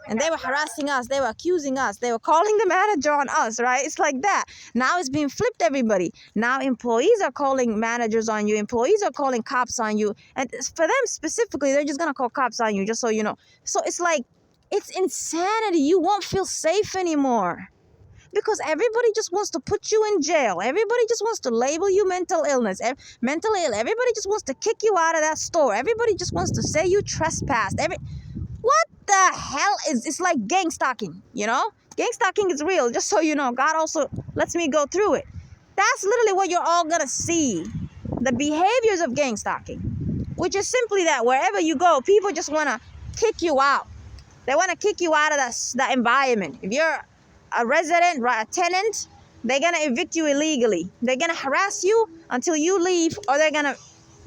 And they were harassing us. They were accusing us. They were calling the manager on us, right? It's like that. Now it's being flipped, everybody. Now employees are calling managers on you. Employees are calling cops on you. And for them specifically, they're just going to call cops on you, just so you know. So it's like, it's insanity. You won't feel safe anymore. Because everybody just wants to put you in jail. Everybody just wants to label you mental illness, mental ill. Everybody just wants to kick you out of that store. Everybody just wants to say you trespassed. What the hell it's like gang stalking, you know? Gang stalking is real, just so you know. God also lets me go through it. That's literally what you're all gonna see. The behaviors of gang stalking, which is simply that wherever you go, people just wanna kick you out. They wanna kick you out of that environment. If you're a resident, right, a tenant, they're gonna evict you illegally. They're gonna harass you until you leave, or they're gonna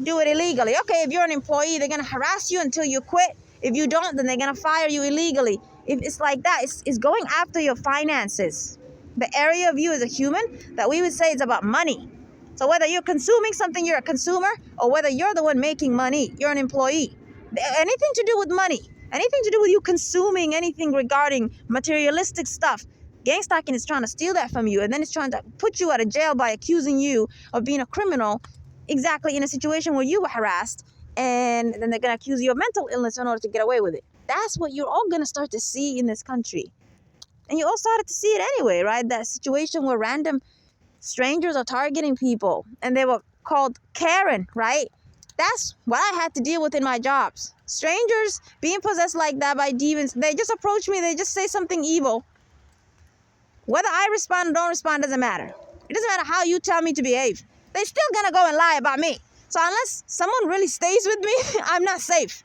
do it illegally. Okay, if you're an employee, they're gonna harass you until you quit. If you don't, then they're gonna fire you illegally. If it's like that, it's going after your finances. The area of you as a human that we would say is about money. So whether you're consuming something, you're a consumer, or whether you're the one making money, you're an employee. Anything to do with money, anything to do with you consuming anything regarding materialistic stuff, gang stalking is trying to steal that from you, and then it's trying to put you out of jail by accusing you of being a criminal, exactly in a situation where you were harassed, and then they're going to accuse you of mental illness in order to get away with it. That's what you're all going to start to see in this country. And you all started to see it anyway, right? That situation where random strangers are targeting people, and they were called Karen, right? That's what I had to deal with in my jobs. Strangers being possessed like that by demons. They just approach me. They just say something evil. Whether I respond or don't respond doesn't matter. It doesn't matter how you tell me to behave. They're still going to go and lie about me. So unless someone really stays with me, I'm not safe,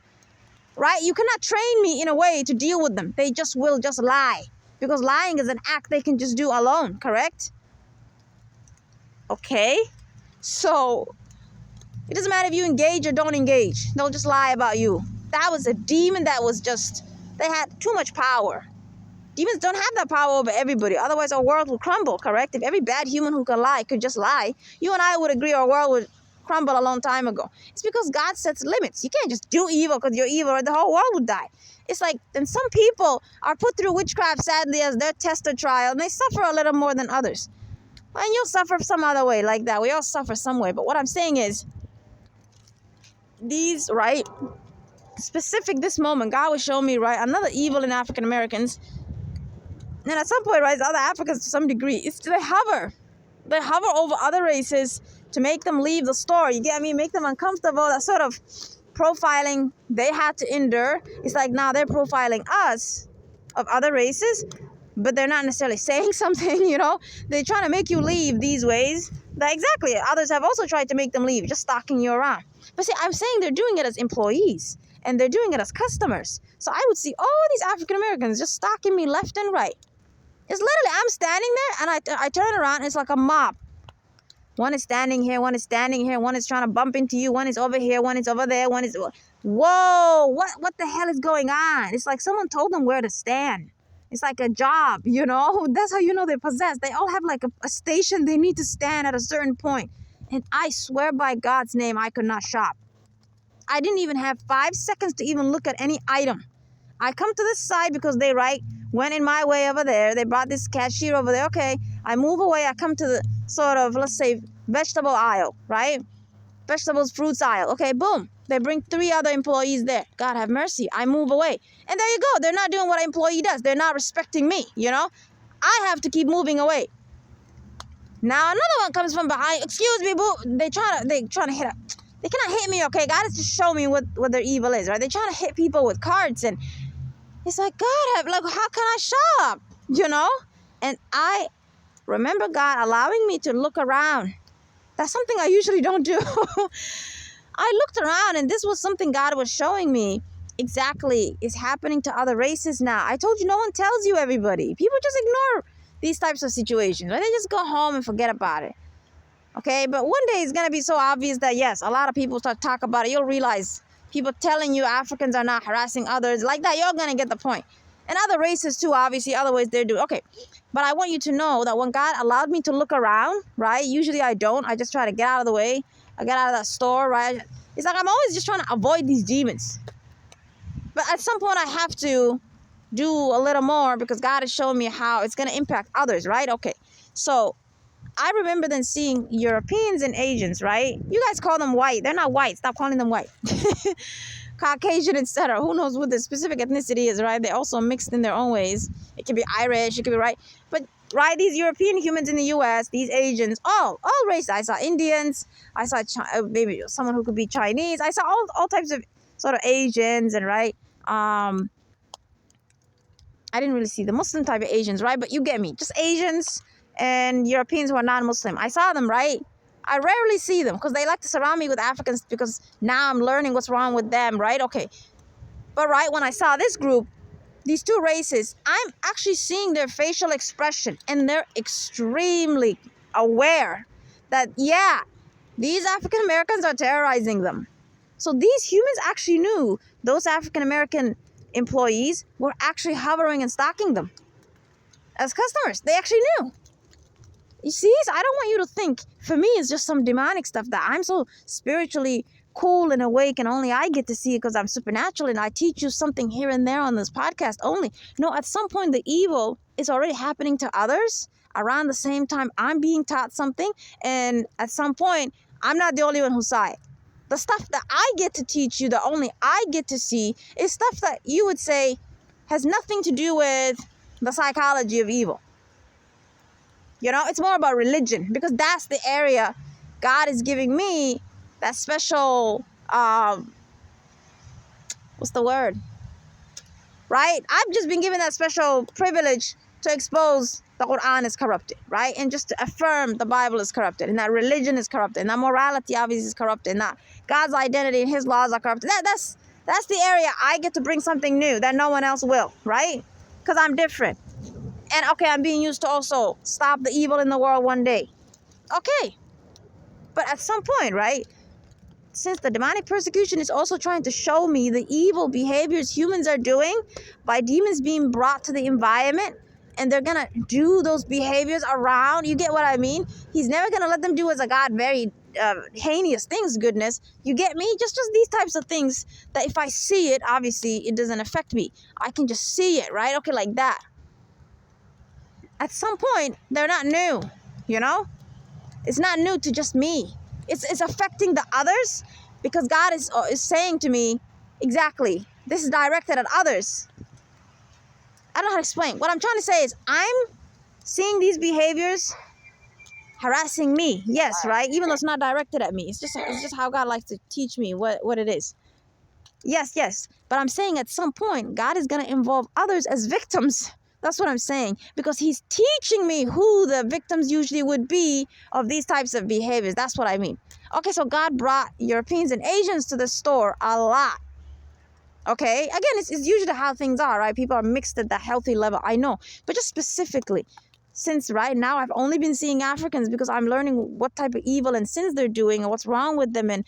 right? You cannot train me in a way to deal with them. They just will just lie, because lying is an act they can just do alone, correct? Okay, so it doesn't matter if you engage or don't engage. They'll just lie about you. That was a demon that was just, they had too much power. Demons don't have that power over everybody. Otherwise, our world would crumble, correct? If every bad human who can lie could just lie, you and I would agree our world would crumble a long time ago. It's because God sets limits. You can't just do evil because you're evil, or the whole world would die. It's like, and some people are put through witchcraft, sadly, as their test or trial, and they suffer a little more than others. And you'll suffer some other way like that. We all suffer some way. But what I'm saying is, these, right, specific this moment, God was showing me, right, another evil in African Americans. And at some point, right, other Africans to some degree, it's they hover. They hover over other races to make them leave the store. You get me? Make them uncomfortable. That sort of profiling they had to endure. It's like now they're profiling us of other races, but they're not necessarily saying something, you know. They're trying to make you leave these ways. That exactly. Others have also tried to make them leave, just stalking you around. But see, I'm saying they're doing it as employees, and they're doing it as customers. So I would see all these African Americans just stalking me left and right. It's literally, I'm standing there, and I turn around, and it's like a mob. One is standing here, one is standing here, one is trying to bump into you, one is over here, one is over there, one is whoa, what the hell is going on? It's like someone told them where to stand. It's like a job, you know? That's how you know they're possessed. They all have like a station they need to stand at a certain point. And I swear by God's name, I could not shop. I didn't even have 5 seconds to even look at any item. I come to this side because they went in my way over there. They brought this cashier over there. Okay, I move away. I come to the sort of, let's say, vegetable aisle, right? Vegetables, fruits aisle. Okay, boom. They bring 3 other employees there. God have mercy. I move away. And there you go. They're not doing what an employee does. They're not respecting me, you know? I have to keep moving away. Now another one comes from behind. Excuse me, boo. They trying to hit up. They cannot hit me, okay? God is just showing me what their evil is, right? They're trying to hit people with cards, and it's like, God, like, how can I shop? You know? And I remember God allowing me to look around. That's something I usually don't do. I looked around, and this was something God was showing me exactly is happening to other races now. I told you, no one tells you everybody. People just ignore these types of situations, right? They just go home and forget about it. Okay, but one day it's going to be so obvious that, yes, a lot of people start talk about it. You'll realize people telling you Africans are not harassing others like that. You're going to get the point. And other races too, obviously, other ways they're doing. Okay, but I want you to know that when God allowed me to look around, right? Usually I don't. I just try to get out of the way. I get out of that store, right? It's like I'm always just trying to avoid these demons. But at some point I have to do a little more because God is showing me how it's going to impact others, right? Okay, so I remember then seeing Europeans and Asians, right? You guys call them white. They're not white. Stop calling them white. Caucasian, etc. Who knows what the specific ethnicity is, right? They're also mixed in their own ways. It can be Irish. It can be, right? But, right, these European humans in the U.S., these Asians, all races. I saw Indians. I saw maybe someone who could be Chinese. I saw all types of sort of Asians and, right? I didn't really see the Muslim type of Asians, right? But you get me. Just Asians and Europeans who are non-Muslim. I saw them, right? I rarely see them because they like to surround me with Africans because now I'm learning what's wrong with them, right? Okay. But, right, when I saw this group, these 2 races, I'm actually seeing their facial expression, and they're extremely aware that, yeah, these African Americans are terrorizing them. So these humans actually knew those African American employees were actually hovering and stalking them as customers. They actually knew. You see, so I don't want you to think, for me, it's just some demonic stuff that I'm so spiritually cool and awake and only I get to see it because I'm supernatural and I teach you something here and there on this podcast only. No, at some point, the evil is already happening to others around the same time I'm being taught something. And at some point, I'm not the only one who saw it. The stuff that I get to teach you, that only I get to see, is stuff that you would say has nothing to do with the psychology of evil. You know, it's more about religion because that's the area God is giving me that special, what's the word? Right? I've just been given that special privilege to expose the Quran is corrupted, right? And just to affirm the Bible is corrupted and that religion is corrupted and that morality obviously is corrupted and that God's identity and his laws are corrupted. That's the area I get to bring something new that no one else will, right? Because I'm different. And, okay, I'm being used to also stop the evil in the world one day. Okay. But at some point, right, since the demonic persecution is also trying to show me the evil behaviors humans are doing by demons being brought to the environment, and they're going to do those behaviors around, you get what I mean? He's never going to let them do as a God very heinous things, goodness. You get me? Just these types of things that if I see it, obviously, it doesn't affect me. I can just see it, right? Okay, like that. At some point, they're not new, you know? It's not new to just me. It's affecting the others because God is saying to me, exactly, this is directed at others. I don't know how to explain. What I'm trying to say is I'm seeing these behaviors harassing me. Yes, right? Even though it's not directed at me. It's just how God likes to teach me what it is. Yes. But I'm saying at some point, God is going to involve others as victims. That's what I'm saying. Because he's teaching me who the victims usually would be of these types of behaviors. That's what I mean. Okay, so God brought Europeans and Asians to the store a lot. Okay, again, it's usually how things are, right? People are mixed at the healthy level, I know. But just specifically, since right now I've only been seeing Africans because I'm learning what type of evil and sins they're doing and what's wrong with them. And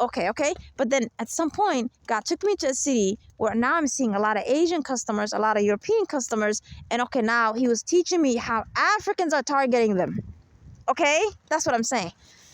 Okay. But then at some point, God took me to a city where now I'm seeing a lot of Asian customers, a lot of European customers. And okay, now he was teaching me how Africans are targeting them. Okay, that's what I'm saying.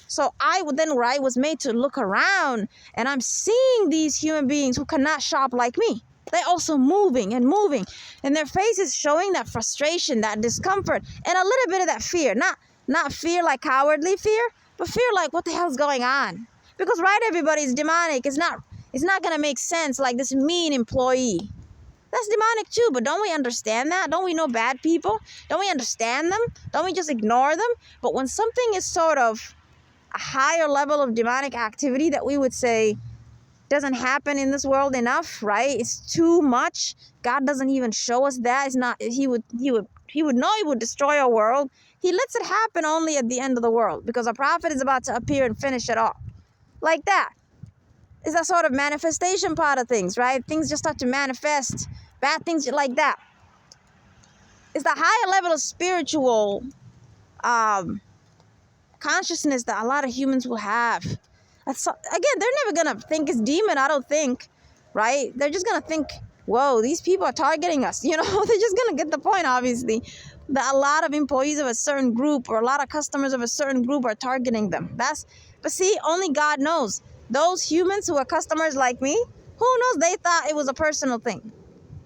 So I would then, right, was made to look around, and I'm seeing these human beings who cannot shop like me. They're also moving, and their faces showing that frustration, that discomfort, and a little bit of that fear. Not fear like cowardly fear, but fear like, what the hell's going on? Because, right, everybody's demonic. It's not gonna make sense, like this mean employee. That's demonic too, but don't we understand that? Don't we know bad people? Don't we understand them? Don't we just ignore them? But when something is sort of a higher level of demonic activity that we would say doesn't happen in this world enough, right? It's too much. God doesn't even show us that. It's not, he would know he would destroy our world. He lets it happen only at the end of the world because a prophet is about to appear and finish it all. Like that. It's a sort of manifestation part of things, right? Things just start to manifest. Bad things like that. It's the higher level of spiritual consciousness that a lot of humans will have. Again, they're never gonna think it's demon, I don't think, right? They're just gonna think, whoa, these people are targeting us. They're just gonna get the point, obviously, that a lot of employees of a certain group or a lot of customers of a certain group are targeting them. But see, only God knows. Those humans who are customers like me, who knows, they thought it was a personal thing.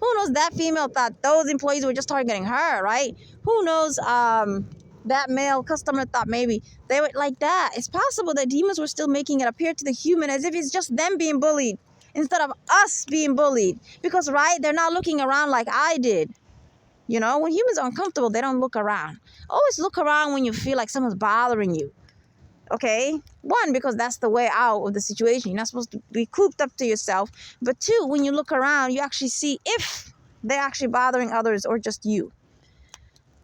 Who knows, that female thought those employees were just targeting her, right? Who knows, that male customer thought maybe they were like that. It's possible that demons were still making it appear to the human as if it's just them being bullied instead of us being bullied. Because, right, they're not looking around like I did. When humans are uncomfortable, they don't look around. Always look around when you feel like someone's bothering you. Okay? One, because that's the way out of the situation. You're not supposed to be cooped up to yourself. But two, when you look around, you actually see if they're actually bothering others or just you.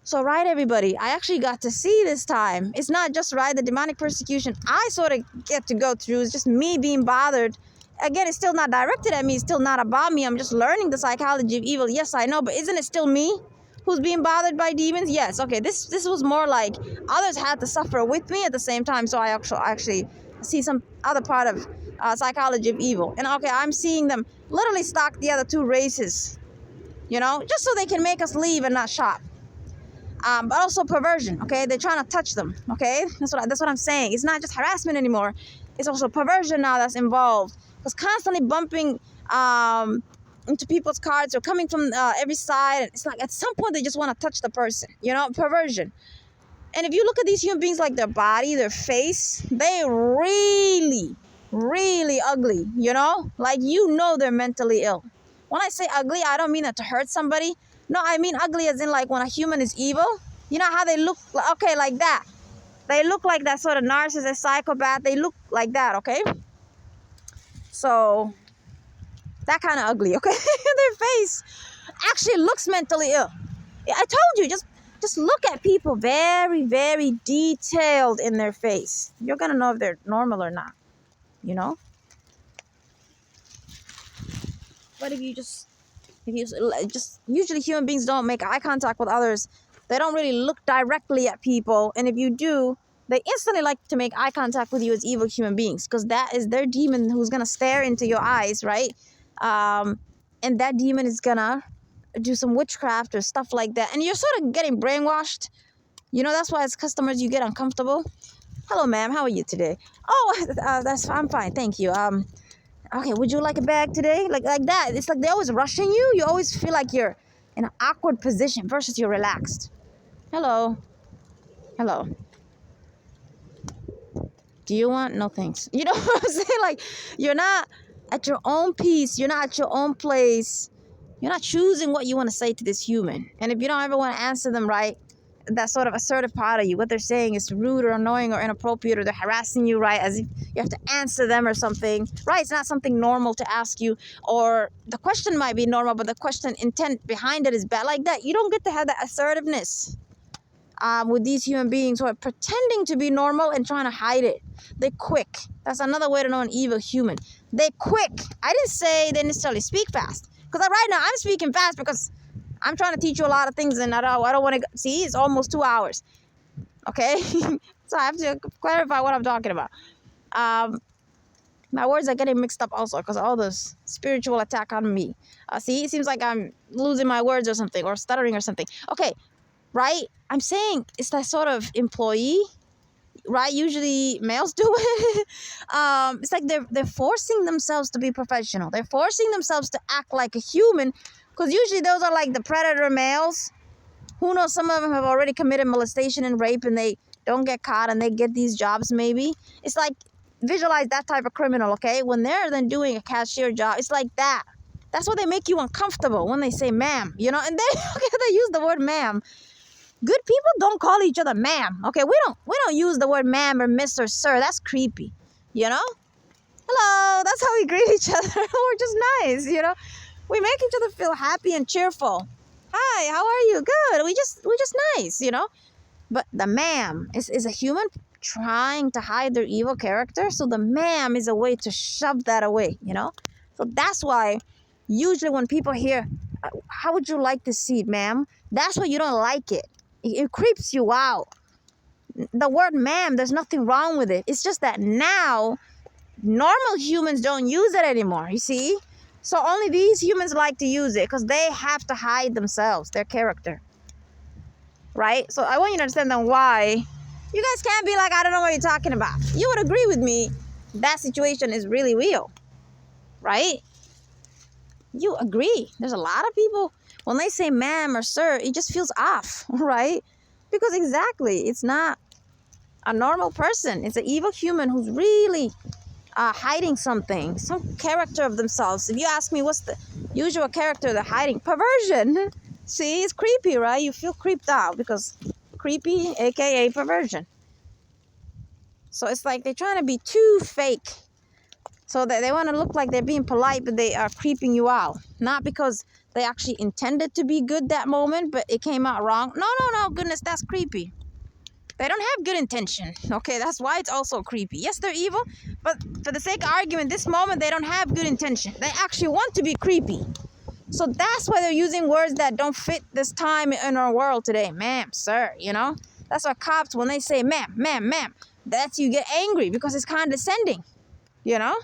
So, right, everybody, I actually got to see this time. It's not just, right, the demonic persecution I sort of get to go through. It's just me being bothered. Again, it's still not directed at me. It's still not about me. I'm just learning the psychology of evil. Yes, I know, but isn't it still me who's being bothered by demons? Yes. Okay, this was more like others had to suffer with me at the same time. So I actually see some other part of psychology of evil. And, okay, I'm seeing them literally stalk the other two races, just so they can make us leave and not shop. But also perversion, okay? They're trying to touch them, okay? That's what I'm saying. It's not just harassment anymore. It's also perversion now that's involved. Because constantly bumping into people's cars or coming from every side. It's like at some point they just want to touch the person, perversion. And if you look at these human beings, like their body, their face, they really, really ugly, Like, they're mentally ill. When I say ugly, I don't mean that to hurt somebody. No, I mean ugly as in like when a human is evil. You know how they look? Okay, like that. They look like that sort of narcissist, psychopath. They look like that, okay? So, that kind of ugly, okay? Their face actually looks mentally ill. I told you, just look at people very, very detailed in their face. You're going to know if they're normal or not, But if you just usually human beings don't make eye contact with others. They don't really look directly at people. And if you do, they instantly like to make eye contact with you as evil human beings, because that is their demon who's going to stare into your eyes, right? And that demon is going to do some witchcraft or stuff like that. And you're sort of getting brainwashed. That's why as customers you get uncomfortable. Hello, ma'am. How are you today? Oh, I'm fine. Thank you. Okay, would you like a bag today? Like that. It's like they're always rushing you. You always feel like you're in an awkward position versus you're relaxed. Hello. Do you want? No, thanks. You know what I'm saying? Like, you're not at your own peace. You're not at your own place. You're not choosing what you want to say to this human. And if you don't ever want to answer them right, that sort of assertive part of you, what they're saying is rude or annoying or inappropriate, or they're harassing you, right? As if you have to answer them or something, right? It's not something normal to ask you, or the question might be normal, but the question intent behind it is bad. Like that, you don't get to have that assertiveness with these human beings who are pretending to be normal and trying to hide it. They're quick. That's another way to know an evil human. They're quick. I didn't say they necessarily speak fast, because right now I'm speaking fast because I'm trying to teach you a lot of things, and I don't want to see. It's almost 2 hours, okay? So I have to clarify what I'm talking about. My words are getting mixed up also because all this spiritual attack on me. See, it seems like I'm losing my words or something, or stuttering or something. Okay, right? I'm saying it's that sort of employee, right? Usually males do it. It's like they're forcing themselves to be professional. They're forcing themselves to act like a human, because usually those are like the predator males. Who knows? Some of them have already committed molestation and rape, and they don't get caught, and they get these jobs. Maybe it's like, visualize that type of criminal. Okay, when they're then doing a cashier job, it's like that. That's why they make you uncomfortable when they say ma'am, you know. And they use the word ma'am. Good people don't call each other ma'am. Okay, we don't use the word ma'am or miss or sir. That's creepy, you know. Hello, that's how we greet each other. We're just nice, you know. We make each other feel happy and cheerful. Hi, how are you? Good. We just nice, you know. But the ma'am is a human trying to hide their evil character. So the ma'am is a way to shove that away, you know. So that's why usually when people hear, how would you like this seat, ma'am? That's why you don't like it. It creeps you out. The word ma'am, there's nothing wrong with it. It's just that now normal humans don't use it anymore, you see? So only these humans like to use it because they have to hide themselves, their character. Right? So I want you to understand then why you guys can't be like, I don't know what you're talking about. You would agree with me that situation is really real. Right? You agree. There's a lot of people, when they say ma'am or sir, it just feels off, right? Because exactly, it's not a normal person. It's an evil human who's really hiding something, some character of themselves. If you ask me what's the usual character they're hiding, perversion. See, it's creepy, right? You feel creeped out because creepy, aka perversion. So it's like they're trying to be too fake. So that they want to look like they're being polite, but they are creeping you out. Not because they actually intended to be good that moment, but it came out wrong. No, goodness, that's creepy. They don't have good intention. Okay, that's why it's also creepy. Yes, they're evil, but for the sake of argument, this moment, they don't have good intention. They actually want to be creepy. So that's why they're using words that don't fit this time in our world today. Ma'am, sir, you know? That's why cops, when they say ma'am, that's you get angry because it's condescending, you know?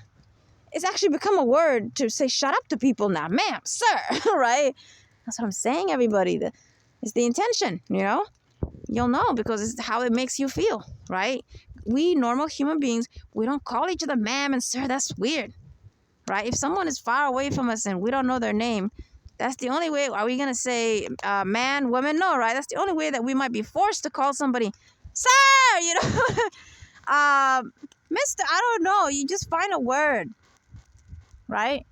It's actually become a word to say shut up to people now. Ma'am, sir, right? That's what I'm saying, everybody. It's the intention, you know? You'll know because it's how it makes you feel, right? We normal human beings, we don't call each other ma'am and sir. That's weird, right? If someone is far away from us and we don't know their name, that's the only way. Are we going to say man, woman? No, right? That's the only way that we might be forced to call somebody sir, you know? Mister, I don't know. You just find a word. Right?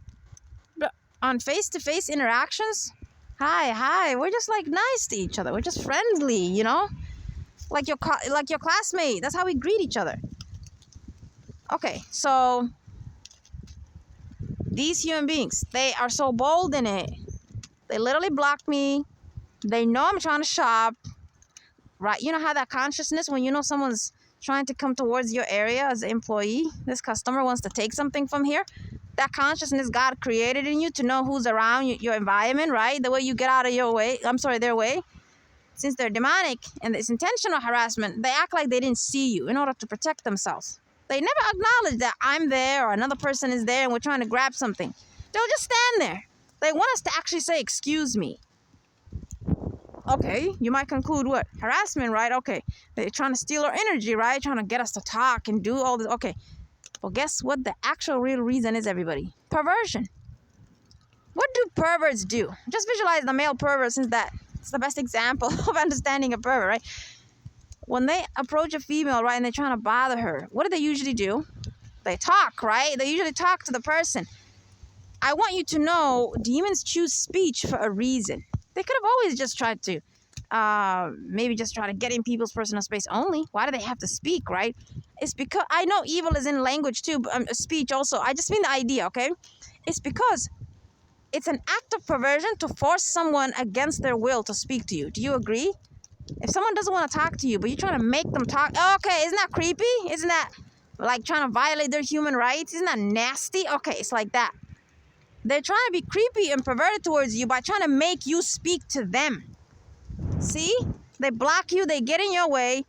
But on face-to-face interactions, hi, we're just like nice to each other. We're just friendly, you know? Like your classmate. That's how we greet each other. Okay, so these human beings, they are so bold in it. They literally block me. They know I'm trying to shop. Right? You know how that consciousness, when you know someone's trying to come towards your area as an employee, this customer wants to take something from here. That consciousness God created in you to know who's around your environment, right? The way you get out of their way. Since they're demonic and it's intentional harassment, they act like they didn't see you in order to protect themselves. They never acknowledge that I'm there or another person is there and we're trying to grab something. They'll just stand there. They want us to actually say, excuse me. Okay, you might conclude what? Harassment, right? Okay, they're trying to steal our energy, right? Trying to get us to talk and do all this. Okay. Well, guess what the actual real reason is, everybody? Perversion. What do perverts do? Just visualize the male pervert, since it's the best example of understanding a pervert, right? When they approach a female, right, and they're trying to bother her, what do they usually do? They talk, right? They usually talk to the person. I want you to know demons choose speech for a reason. They could have always just tried to maybe just try to get in people's personal space only. Why do they have to speak, right? It's because I know evil is in language too, but speech also. I just mean the idea, okay? It's because it's an act of perversion to force someone against their will to speak to you. Do you agree? If someone doesn't want to talk to you, but you're trying to make them talk, okay, isn't that creepy? Isn't that like trying to violate their human rights? Isn't that nasty? Okay, it's like that. They're trying to be creepy and perverted towards you by trying to make you speak to them. See? They block you, they get in your way,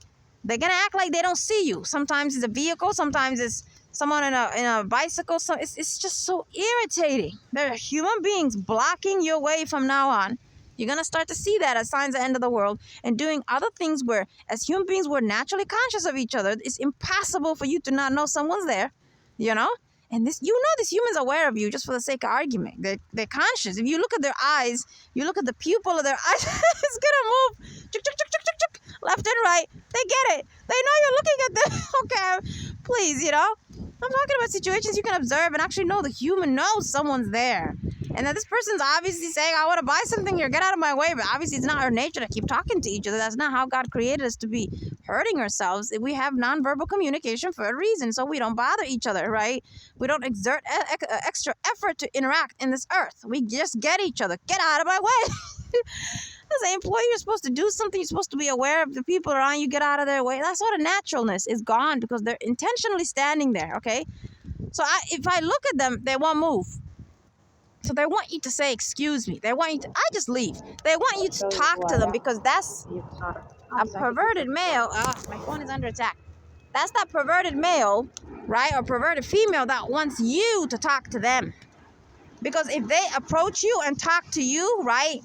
They're gonna act like they don't see you. Sometimes it's a vehicle, sometimes it's someone in a bicycle. So it's just so irritating. There are human beings blocking your way from now on. You're gonna start to see that as signs of the end of the world, and doing other things where, as human beings, we're naturally conscious of each other. It's impossible for you to not know someone's there, you know? And this humans are aware of you just for the sake of argument. They're conscious. If you look at their eyes, you look at the pupil of their eyes, it's gonna move chuk, chuk, chuk, chuk, chuk, chuk, left and right. They get it. They know you're looking at them. Okay, please, you know. I'm talking about situations you can observe and actually know the human knows someone's there. And that this person's obviously saying, I want to buy something here, get out of my way. But obviously it's not our nature to keep talking to each other. That's not how God created us to be hurting ourselves. We have nonverbal communication for a reason, so we don't bother each other, right? We don't exert extra effort to interact in this earth. We just get each other. Get out of my way. As an employee, you're supposed to do something. You're supposed to be aware of the people around you. Get out of their way. That sort of naturalness is gone because they're intentionally standing there, okay? So if I look at them, they won't move. So they want you to say, excuse me. They want you to, I just leave. They want you to talk to them because that's a perverted male. My phone is under attack. That's that perverted male, right? Or perverted female that wants you to talk to them. Because if they approach you and talk to you, right?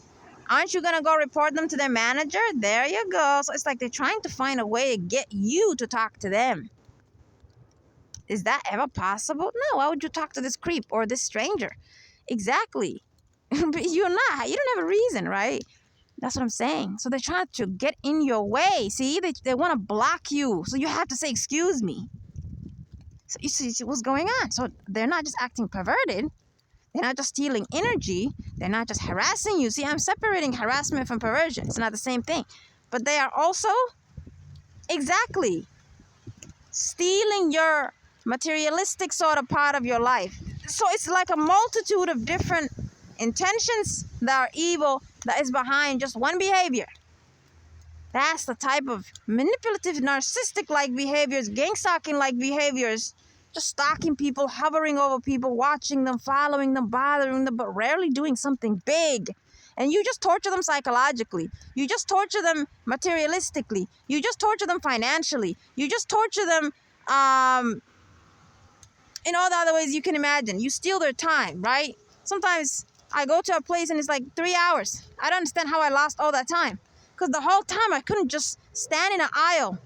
Aren't you going to go report them to their manager? There you go. So it's like they're trying to find a way to get you to talk to them. Is that ever possible? No. Why would you talk to this creep or this stranger? Exactly. But you're not. You don't have a reason, right? That's what I'm saying. So they're trying to get in your way. See, they want to block you. So you have to say, excuse me. So you see what's going on. So they're not just acting perverted. They're not just stealing energy. They're not just harassing you. See, I'm separating harassment from perversion. It's not the same thing. But they are also, exactly, stealing your materialistic sort of part of your life. So it's like a multitude of different intentions that are evil that is behind just one behavior. That's the type of manipulative, narcissistic-like behaviors, gang-stalking-like behaviors, just stalking people, hovering over people, watching them, following them, bothering them, but rarely doing something big. And you just torture them psychologically. You just torture them materialistically. You just torture them financially. You just torture them in all the other ways you can imagine. You steal their time, right? Sometimes I go to a place and it's like 3 hours. I don't understand how I lost all that time. Because the whole time I couldn't just stand in an aisle.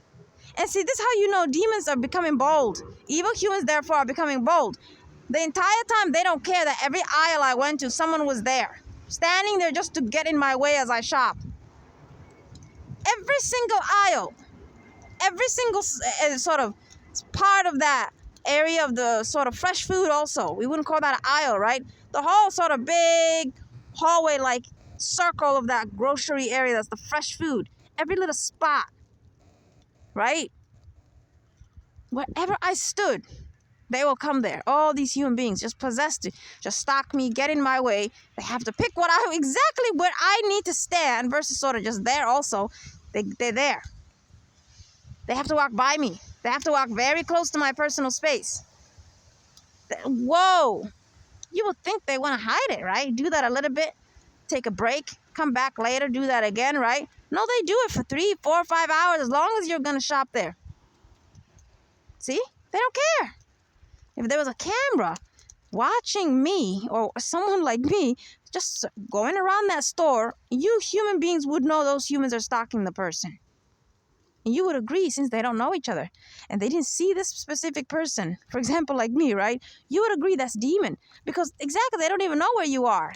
And see, this is how you know demons are becoming bold. Evil humans, therefore, are becoming bold. The entire time, they don't care that every aisle I went to, someone was there. Standing there just to get in my way as I shop. Every single aisle. Every single sort of part of that area of the sort of fresh food also. We wouldn't call that an aisle, right? The whole sort of big hallway-like circle of that grocery area, that's the fresh food. Every little spot, right? Wherever I stood, they will come there. All these human beings just possessed to just stalk me, get in my way. They have to pick exactly where I need to stand versus sort of just there also. They're there. They have to walk by me. They have to walk very close to my personal space. Whoa. You would think they want to hide it, right? Do that a little bit, take a break, come back later, do that again, right? No, they do it for 3, 4, 5 hours as long as you're going to shop there. See? They don't care. If there was a camera watching me or someone like me just going around that store, you human beings would know those humans are stalking the person. And you would agree, since they don't know each other and they didn't see this specific person, for example, like me, right? You would agree that's demon because exactly they don't even know where you are.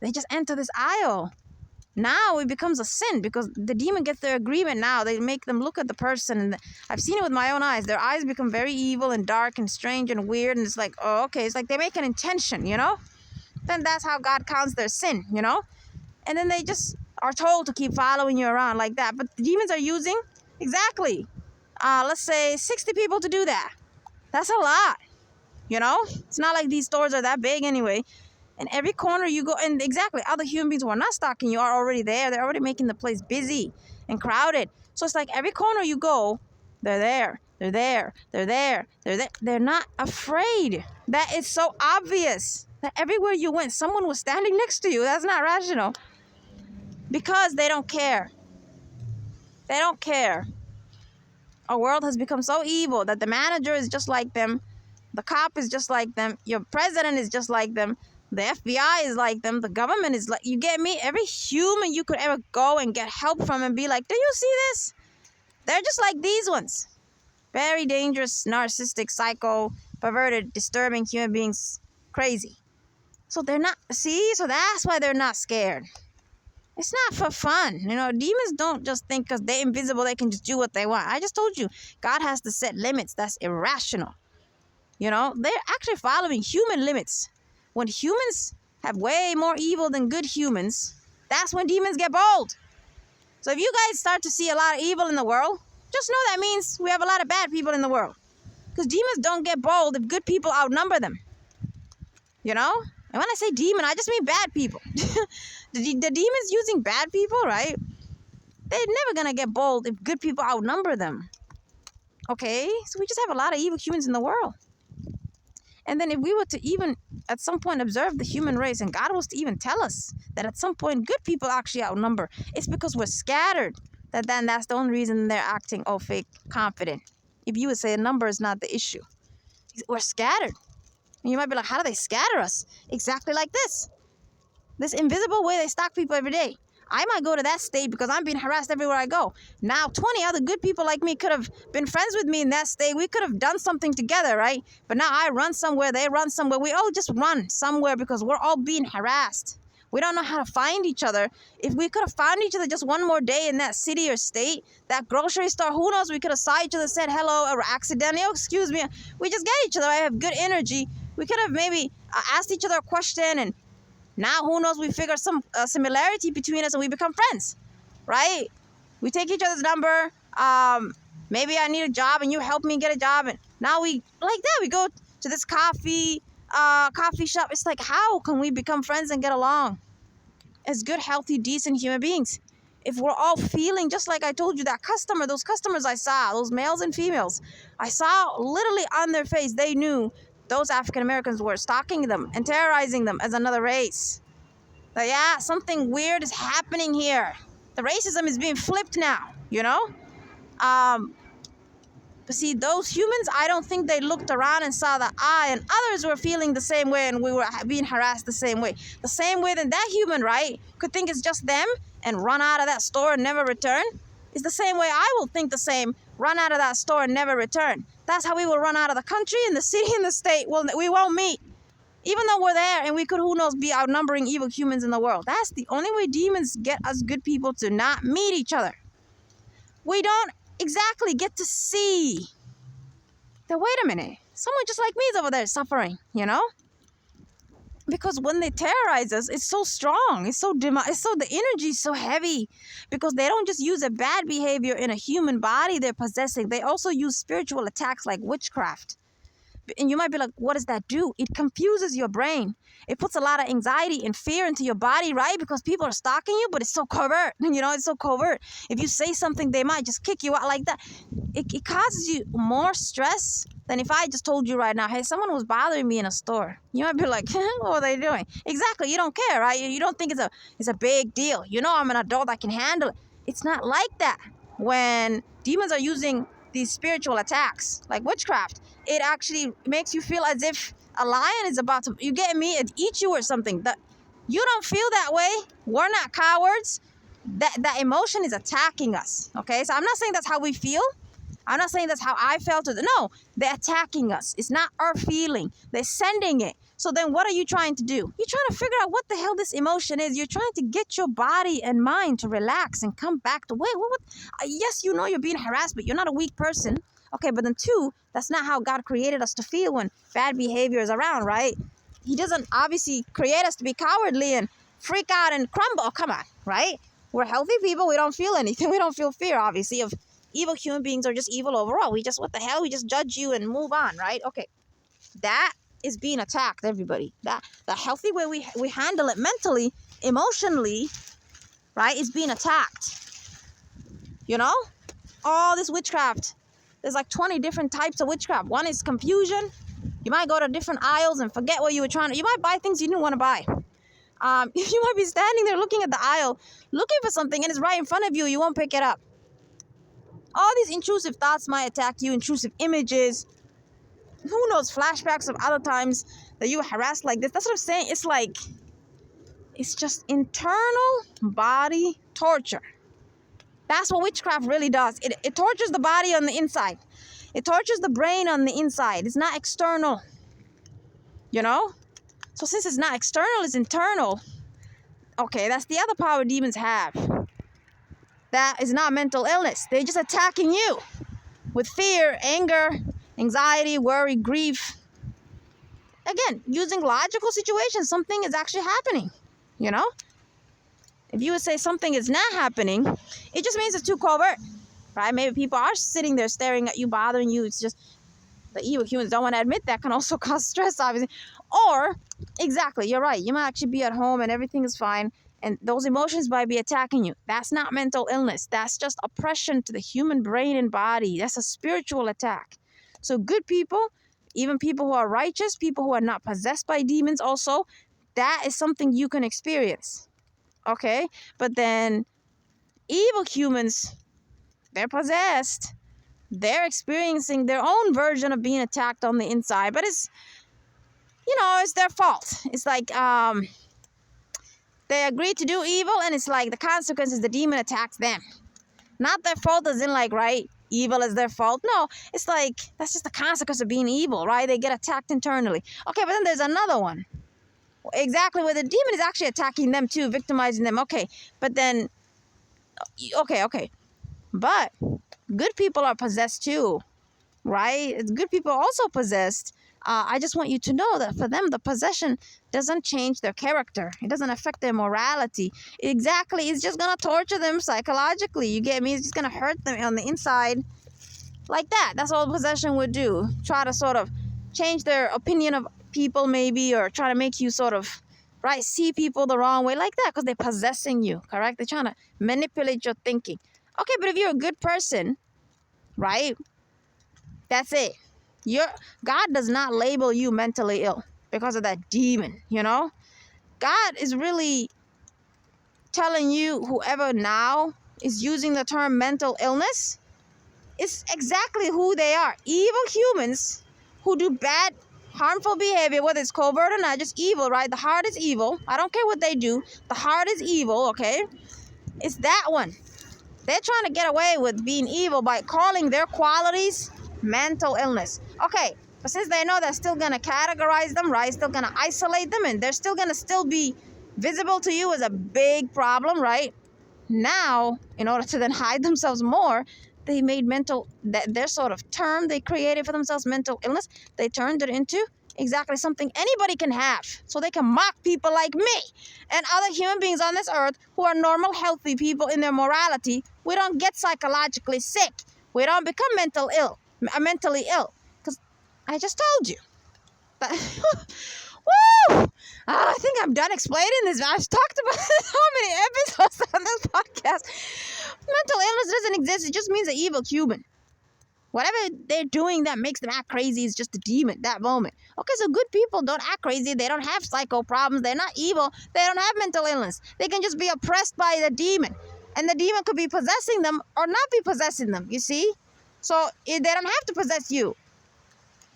They just enter this aisle. Now it becomes a sin because the demon gets their agreement now. They make them look at the person. And I've seen it with my own eyes. Their eyes become very evil and dark and strange and weird. And it's like, oh, okay. It's like they make an intention, you know? Then that's how God counts their sin, you know? And then they just are told to keep following you around like that. But the demons are using, exactly, let's say 60 people to do that. That's a lot, you know? It's not like these stores are that big anyway. And every corner you go, and exactly, other human beings who are not stalking you are already there. They're already making the place busy and crowded. So it's like every corner you go, they're there. They're there. They're there. They're there. They're not afraid. That is so obvious. That everywhere you went, someone was standing next to you. That's not rational. Because they don't care. They don't care. Our world has become so evil that the manager is just like them. The cop is just like them. Your president is just like them. The FBI is like them. The government is like, you get me? Every human you could ever go and get help from and be like, do you see this? They're just like these ones. Very dangerous, narcissistic, psycho, perverted, disturbing human beings. Crazy. So they're not, see? So that's why they're not scared. It's not for fun. You know, demons don't just think because they're invisible, they can just do what they want. I just told you, God has to set limits. That's irrational. You know, they're actually following human limits. When humans have way more evil than good humans, that's when demons get bold. So if you guys start to see a lot of evil in the world, just know that means we have a lot of bad people in the world. Because demons don't get bold if good people outnumber them. You know? And when I say demon, I just mean bad people. The demons using bad people, right? They're never going to get bold if good people outnumber them. Okay? So we just have a lot of evil humans in the world. And then if we were to even at some point observe the human race, and God was to even tell us that at some point good people actually outnumber, it's because we're scattered. Then that's the only reason they're acting all fake confident. If you would say a number is not the issue. We're scattered. And you might be like, how do they scatter us? Exactly like this. This invisible way they stalk people every day. I might go to that state because I'm being harassed everywhere I go. Now, 20 other good people like me could have been friends with me in that state. We could have done something together, right? But now I run somewhere, they run somewhere. We all just run somewhere because we're all being harassed. We don't know how to find each other. If we could have found each other just one more day in that city or state, that grocery store, who knows? We could have saw each other, said hello, or accidentally, oh, excuse me. We just get each other. I have good energy. We could have maybe asked each other a question, and now who knows? We figure some similarity between us and we become friends, right? We take each other's number. Maybe I need a job and you help me get a job. And now we, like that, we go to this coffee shop. It's like, how can we become friends and get along as good, healthy, decent human beings? If we're all feeling, just like I told you, that customer, those customers I saw, those males and females, I saw literally on their face, they knew those African Americans were stalking them and terrorizing them as another race. But yeah, something weird is happening here. The racism is being flipped now, you know? But see, those humans, I don't think they looked around and saw that I and others were feeling the same way and we were being harassed the same way. The same way that that human, right, could think it's just them and run out of that store and never return. It's the same way I will think the same, run out of that store and never return. That's how we will run out of the country and the city and the state. We won't meet. Even though we're there and we could, who knows, be outnumbering evil humans in the world. That's the only way demons get us good people to not meet each other. We don't exactly get to see that, wait a minute, someone just like me is over there suffering, you know? Because when they terrorize us, it's so strong. The energy is so heavy because they don't just use a bad behavior in a human body they're possessing. They also use spiritual attacks like witchcraft. And you might be like, what does that do? It confuses your brain. It puts a lot of anxiety and fear into your body, right? Because people are stalking you, but it's so covert. You know, it's so covert. If you say something, they might just kick you out like that. It causes you more stress than if I just told you right now, hey, someone was bothering me in a store. You might be like, what are they doing? Exactly. You don't care, right? You don't think it's a big deal. You know, I'm an adult. I can handle it. It's not like that. When demons are using these spiritual attacks like witchcraft, it actually makes you feel as if a lion is about to, you get me, it eat you or something. That you don't feel that way. We're not cowards. That emotion is attacking us. Okay, so I'm not saying that's how we feel. I'm not saying that's how I felt. No, they're attacking us. It's not our feeling. They're sending it. So then what are you trying to do? You're trying to figure out what the hell this emotion is. You're trying to get your body and mind to relax and come back to, wait, what? Yes, you know you're being harassed, but you're not a weak person. Okay, but then two, that's not how God created us to feel when bad behavior is around, right? He doesn't obviously create us to be cowardly and freak out and crumble. Oh, come on, right? We're healthy people. We don't feel anything. We don't feel fear, obviously, of evil human beings or just evil overall. We just, what the hell? We just judge you and move on, right? Okay, that is being attacked, everybody. That the healthy way we handle it mentally, emotionally, right, is being attacked. You know? All this witchcraft. There's like 20 different types of witchcraft. One is confusion. You might go to different aisles and forget what you were trying to. You might buy things you didn't want to buy. You might be standing there looking at the aisle, looking for something, and it's right in front of you. You won't pick it up. All these intrusive thoughts might attack you, intrusive images. Who knows, flashbacks of other times that you were harassed like this. That's what I'm saying. It's like, it's just internal body torture. That's what witchcraft really does. It tortures the body on the inside. It tortures the brain on the inside. It's not external, you know? So since it's not external, it's internal. Okay, that's the other power demons have. That is not mental illness. They're just attacking you with fear, anger, anxiety, worry, grief. Again, using logical situations, something is actually happening, you know? If you would say something is not happening, it just means it's too covert, right? Maybe people are sitting there staring at you, bothering you. It's just the evil humans don't want to admit that can also cause stress, obviously. Or, exactly, you're right. You might actually be at home and everything is fine, and those emotions might be attacking you. That's not mental illness. That's just oppression to the human brain and body. That's a spiritual attack. So good people, even people who are righteous, people who are not possessed by demons also, that is something you can experience. Okay? But then evil humans, they're possessed. They're experiencing their own version of being attacked on the inside. But it's, you know, it's their fault. It's like they agreed to do evil, and it's like the consequences, the demon attacks them. Not their fault as in like, right, evil is their fault. No, it's like that's just the consequence of being evil, right? They get attacked internally. Okay, but then there's another one. Exactly, where the demon is actually attacking them too, victimizing them. Okay, but then, okay. But good people are possessed too, right? Good people are also possessed. I just want you to know that for them, the possession doesn't change their character. It doesn't affect their morality. Exactly. It's just going to torture them psychologically. You get me? It's just going to hurt them on the inside like that. That's all possession would do. Try to sort of change their opinion of people maybe, or try to make you sort of, right, see people the wrong way like that because they're possessing you, correct? They're trying to manipulate your thinking. Okay, but if you're a good person, right, that's it. God does not label you mentally ill because of that demon, you know? God is really telling you, whoever now is using the term mental illness, is exactly who they are. Evil humans who do bad, harmful behavior, whether it's covert or not, just evil, right? The heart is evil. I don't care what they do. The heart is evil, okay? It's that one. They're trying to get away with being evil by calling their qualities mental illness. Okay, but since they know they're still going to categorize them, right? Still going to isolate them, and they're still going to still be visible to you as a big problem, right? Now, in order to then hide themselves more, they made their sort of term they created for themselves, mental illness, they turned it into exactly something anybody can have. So they can mock people like me and other human beings on this earth who are normal, healthy people in their morality. We don't get psychologically sick. We don't become mentally ill. Because I just told you. But, woo! I think I'm done explaining this. I've talked about so many episodes on this podcast. Mental illness doesn't exist. It just means an evil human. Whatever they're doing that makes them act crazy is just a demon that moment. Okay, so good people don't act crazy. They don't have psycho problems. They're not evil. They don't have mental illness. They can just be oppressed by the demon. And the demon could be possessing them or not be possessing them, you see? So they don't have to possess you.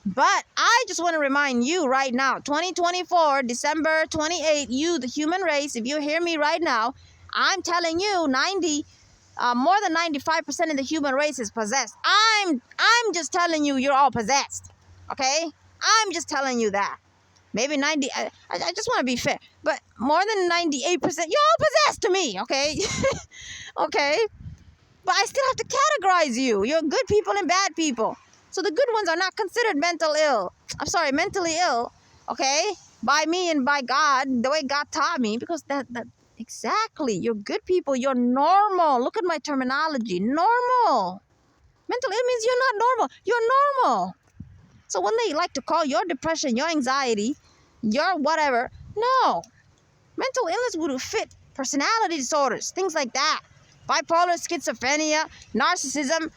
But I just want to remind you right now, 2024, December 28th, you, the human race, if you hear me right now, I'm telling you, more than 95% of the human race is possessed. I'm just telling you, you're all possessed. Okay? I'm just telling you that. Maybe 90, I just want to be fair. But more than 98%, you're all possessed to me. Okay? Okay? But I still have to categorize you. You're good people and bad people. So the good ones are not considered mentally ill. Okay? By me and by God, the way God taught me. Because that exactly, you're good people. You're normal. Look at my terminology. Normal. Mental ill means you're not normal. You're normal. So when they like to call your depression, your anxiety, your whatever, no. Mental illness would fit personality disorders, things like that. Bipolar, schizophrenia, narcissism,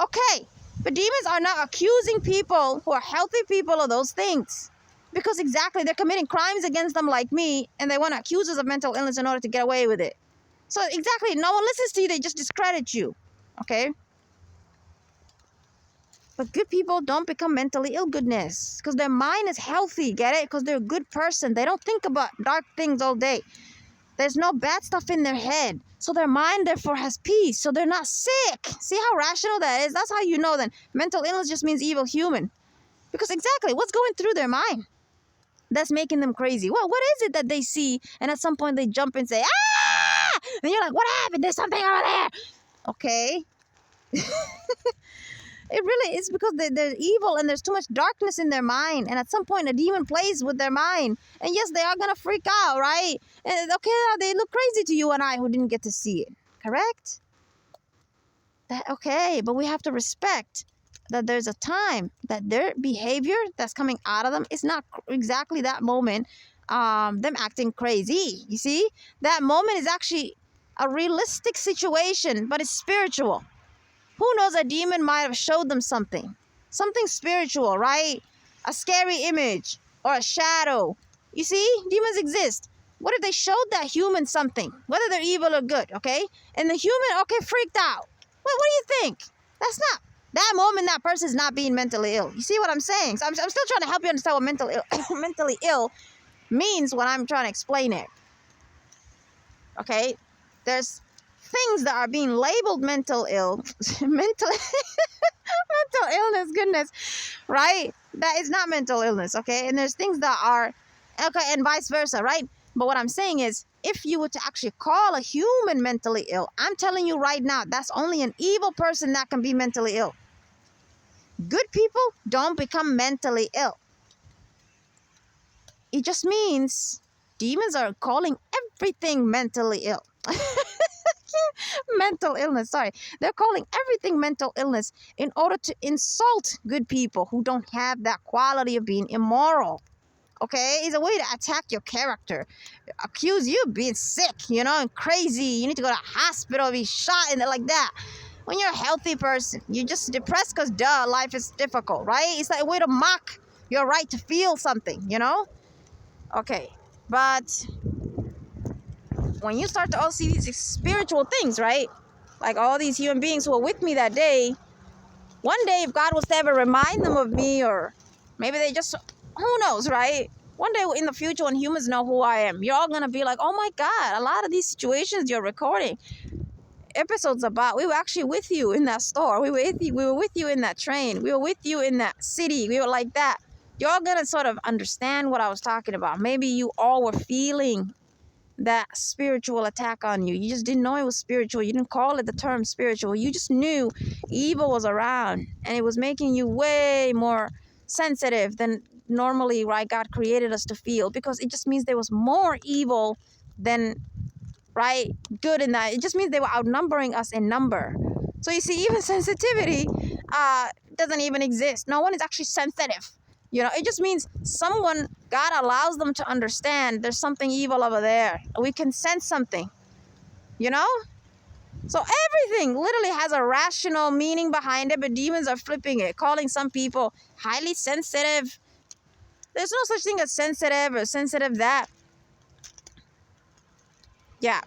okay. But demons are not accusing people who are healthy people of those things. Because exactly, they're committing crimes against them like me, and they want to accuse us of mental illness in order to get away with it. So exactly, no one listens to you, they just discredit you. Okay? But good people don't become mentally ill goodness because their mind is healthy. Get it? Because they're a good person. They don't think about dark things all day. There's no bad stuff in their head. So their mind, therefore, has peace. So they're not sick. See how rational that is? That's how you know that mental illness just means evil human. Because exactly, what's going through their mind that's making them crazy? Well, what is it that they see? And at some point they jump and say, ah! And you're like, what happened? There's something over there. Okay. It really is because they're evil and there's too much darkness in their mind. And at some point, a demon plays with their mind. And yes, they are going to freak out, right? And okay, they look crazy to you and I who didn't get to see it. Correct? Okay, but we have to respect that there's a time that their behavior that's coming out of them is not exactly that moment, them acting crazy. You see? That moment is actually a realistic situation, but it's spiritual. Who knows, a demon might have showed them something spiritual, right? A scary image or a shadow. You see, demons exist. What if they showed that human something, whether they're evil or good, okay? And the human, okay, freaked out. What do you think? That's not, that moment, that person's not being mentally ill. You see what I'm saying? So I'm still trying to help you understand what mentally ill means when I'm trying to explain it. Okay? There's things that are being labeled mental mental illness, goodness, right? That is not mental illness, okay? And there's things that are, okay, and vice versa, right? But what I'm saying is, if you were to actually call a human mentally ill, I'm telling you right now, that's only an evil person that can be mentally ill. Good people don't become mentally ill. It just means demons are calling everything mentally ill. Mental illness, sorry. They're calling everything mental illness in order to insult good people who don't have that quality of being immoral. Okay? It's a way to attack your character. Accuse you of being sick, and crazy. You need to go to the hospital, be shot, and like that. When you're a healthy person, you're just depressed because, life is difficult, right? It's like a way to mock your right to feel something, Okay. But when you start to all see these spiritual things, right? Like all these human beings who were with me that day, one day if God was to ever remind them of me, or maybe they just, who knows, right? One day in the future when humans know who I am, you're all going to be like, oh my God, a lot of these situations you're recording episodes about, we were actually with you in that store. We were with you in that train. We were with you in that city. We were like that. You're all going to sort of understand what I was talking about. Maybe you all were feeling that spiritual attack on you. You just didn't know it was spiritual. You didn't call it the term spiritual. You just knew evil was around and it was making you way more sensitive than normally, right, God created us to feel, because it just means there was more evil than, right, good in that. It just means they were outnumbering us in number. So you see, even sensitivity doesn't even exist. No one is actually sensitive. It just means God allows them to understand there's something evil over there. We can sense something, So everything literally has a rational meaning behind it, but demons are flipping it, calling some people highly sensitive. There's no such thing as sensitive or sensitive that. Yeah.